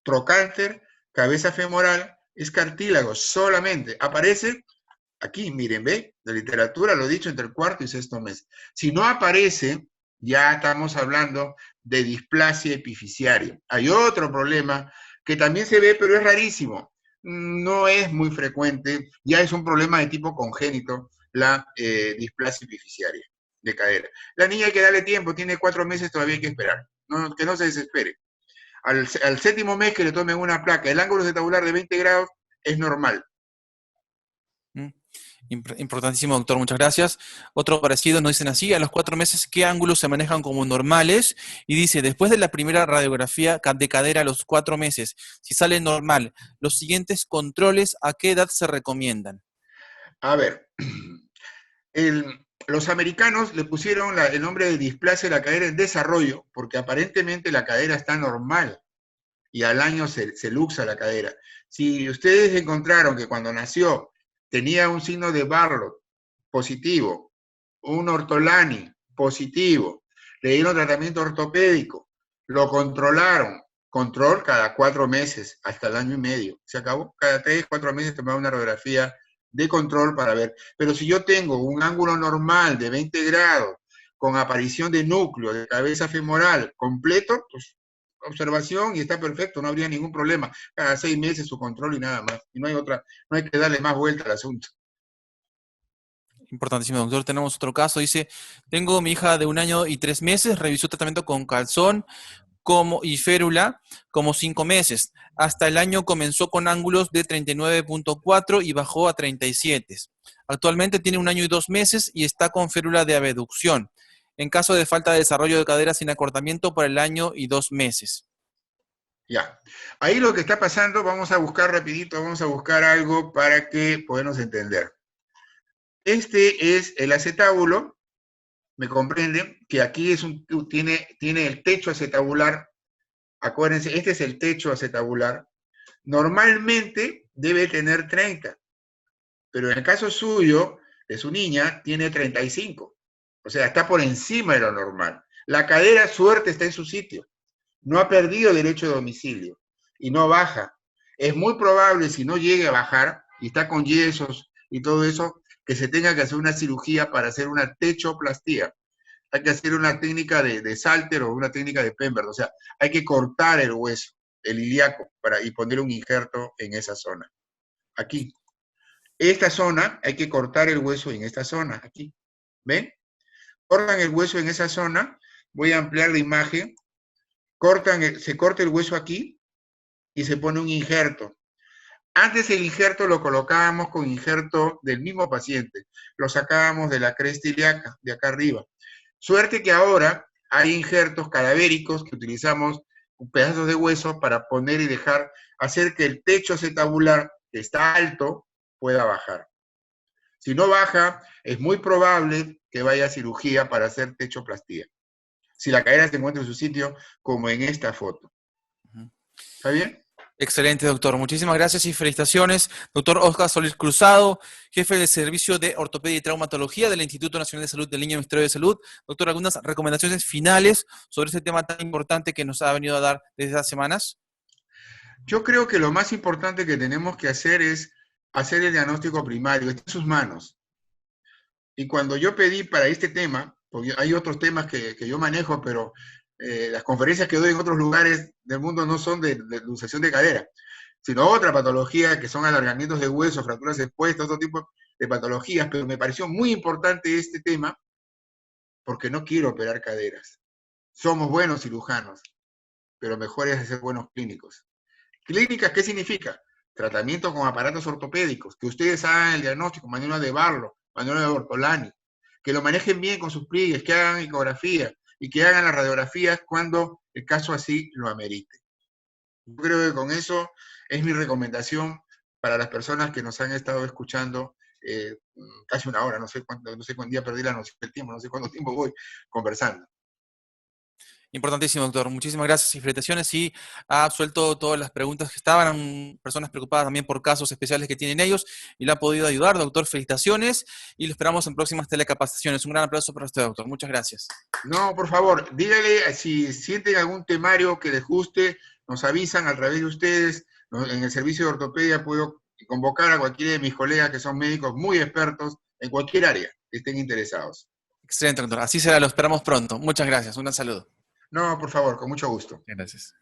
Trocánter, cabeza femoral, es cartílago solamente. Aparece aquí, miren, ¿ve? La literatura lo he dicho entre el 4º y 6º mes. Si no aparece, ya estamos hablando de displasia epifisiaria. Hay otro problema que también se ve, pero es rarísimo. No es muy frecuente, ya es un problema de tipo congénito, la displasia epifisiaria de cadera. La niña hay que darle tiempo, tiene 4 meses, todavía hay que esperar. No, que no se desespere. Al 7º mes que le tomen una placa, el ángulo acetabular de 20 grados es normal. Importantísimo, doctor, muchas gracias. Otro parecido nos dicen así, a los 4 meses, ¿qué ángulos se manejan como normales? Y dice, después de la primera radiografía de cadera a los 4 meses, si sale normal, los siguientes controles, ¿a qué edad se recomiendan? A ver, los americanos le pusieron el nombre de displasia de la cadera en desarrollo, porque aparentemente la cadera está normal y al año se luxa la cadera. Si ustedes encontraron que cuando nació tenía un signo de Barlow positivo, un ortolani positivo, le dieron tratamiento ortopédico, lo controlaron, control cada 4 meses, hasta el año y medio, se acabó, cada 3, 4 meses tomaba una radiografía de control para ver, pero si yo tengo un ángulo normal de 20 grados, con aparición de núcleo, de cabeza femoral completo, pues observación y está perfecto, no habría ningún problema. Cada 6 meses su control y nada más. Y no hay que darle más vuelta al asunto. Importantísimo, doctor. Tenemos otro caso. Dice, tengo mi hija de 1 año y 3 meses, revisó tratamiento con calzón y férula como 5 meses. Hasta el año comenzó con ángulos de 39.4 y bajó a 37. Actualmente tiene 1 año y 2 meses y está con férula de abducción. En caso de falta de desarrollo de cadera sin acortamiento por el año y 2 meses. Ya. Ahí lo que está pasando, vamos a buscar rapidito, vamos a buscar algo para que podamos entender. Este es el acetábulo, me comprenden, que aquí tiene el techo acetabular. Acuérdense, este es el techo acetabular. Normalmente debe tener 30. Pero en el caso suyo, de su niña, tiene 35. O sea, está por encima de lo normal. La cadera, suerte, está en su sitio. No ha perdido derecho de domicilio y no baja. Es muy probable, si no llegue a bajar y está con yesos y todo eso, que se tenga que hacer una cirugía para hacer una techoplastía. Hay que hacer una técnica de Salter o una técnica de Pemberton. O sea, hay que cortar el hueso, el ilíaco, y poner un injerto en esa zona. Aquí. Esta zona, hay que cortar el hueso en esta zona, aquí. ¿Ven? Cortan el hueso en esa zona. Voy a ampliar la imagen. Se corta el hueso aquí y se pone un injerto. Antes el injerto lo colocábamos con injerto del mismo paciente. Lo sacábamos de la cresta ilíaca, de acá arriba. Suerte que ahora hay injertos cadavéricos que utilizamos pedazos de hueso para poner y hacer que el techo acetabular, que está alto, pueda bajar. Si no baja, es muy probable que vaya a cirugía para hacer techoplastía. Si la cadera se encuentra en su sitio, como en esta foto. ¿Está bien? Excelente, doctor. Muchísimas gracias y felicitaciones. Doctor Oscar Solís Cruzado, jefe del Servicio de Ortopedia y Traumatología del Instituto Nacional de Salud del Niño, Ministerio de Salud. Doctor, ¿algunas recomendaciones finales sobre este tema tan importante que nos ha venido a dar desde hace semanas? Yo creo que lo más importante que tenemos que hacer es hacer el diagnóstico primario. Está en sus manos. Y cuando yo pedí para este tema, porque hay otros temas que yo manejo, pero las conferencias que doy en otros lugares del mundo no son de luxación de cadera, sino otra patología que son alargamientos de huesos, fracturas expuestas, otro tipo de patologías, pero me pareció muy importante este tema porque no quiero operar caderas. Somos buenos cirujanos, pero mejor es ser buenos clínicos. ¿Clínicas qué significa? Tratamiento con aparatos ortopédicos, que ustedes hagan el diagnóstico, Manuela de Barlo, Manuela de Bortolani, que lo manejen bien con sus pliegues, que hagan ecografía y que hagan las radiografías cuando el caso así lo amerite. Yo creo que con eso es mi recomendación para las personas que nos han estado escuchando casi una hora, no sé cuánto día perdí la noción del tiempo, no sé cuánto tiempo voy conversando. Importantísimo, doctor. Muchísimas gracias y felicitaciones. Y ha absuelto todas las preguntas que estaban, personas preocupadas también por casos especiales que tienen ellos, y le ha podido ayudar, doctor. Felicitaciones y lo esperamos en próximas telecapacitaciones. Un gran aplauso para usted, doctor. Muchas gracias. No, por favor, dígale si sienten algún temario que les guste, nos avisan a través de ustedes. En el servicio de ortopedia puedo convocar a cualquiera de mis colegas que son médicos muy expertos en cualquier área que estén interesados. Excelente, doctor. Así será, lo esperamos pronto. Muchas gracias. Un gran saludo. No, por favor, con mucho gusto. Gracias.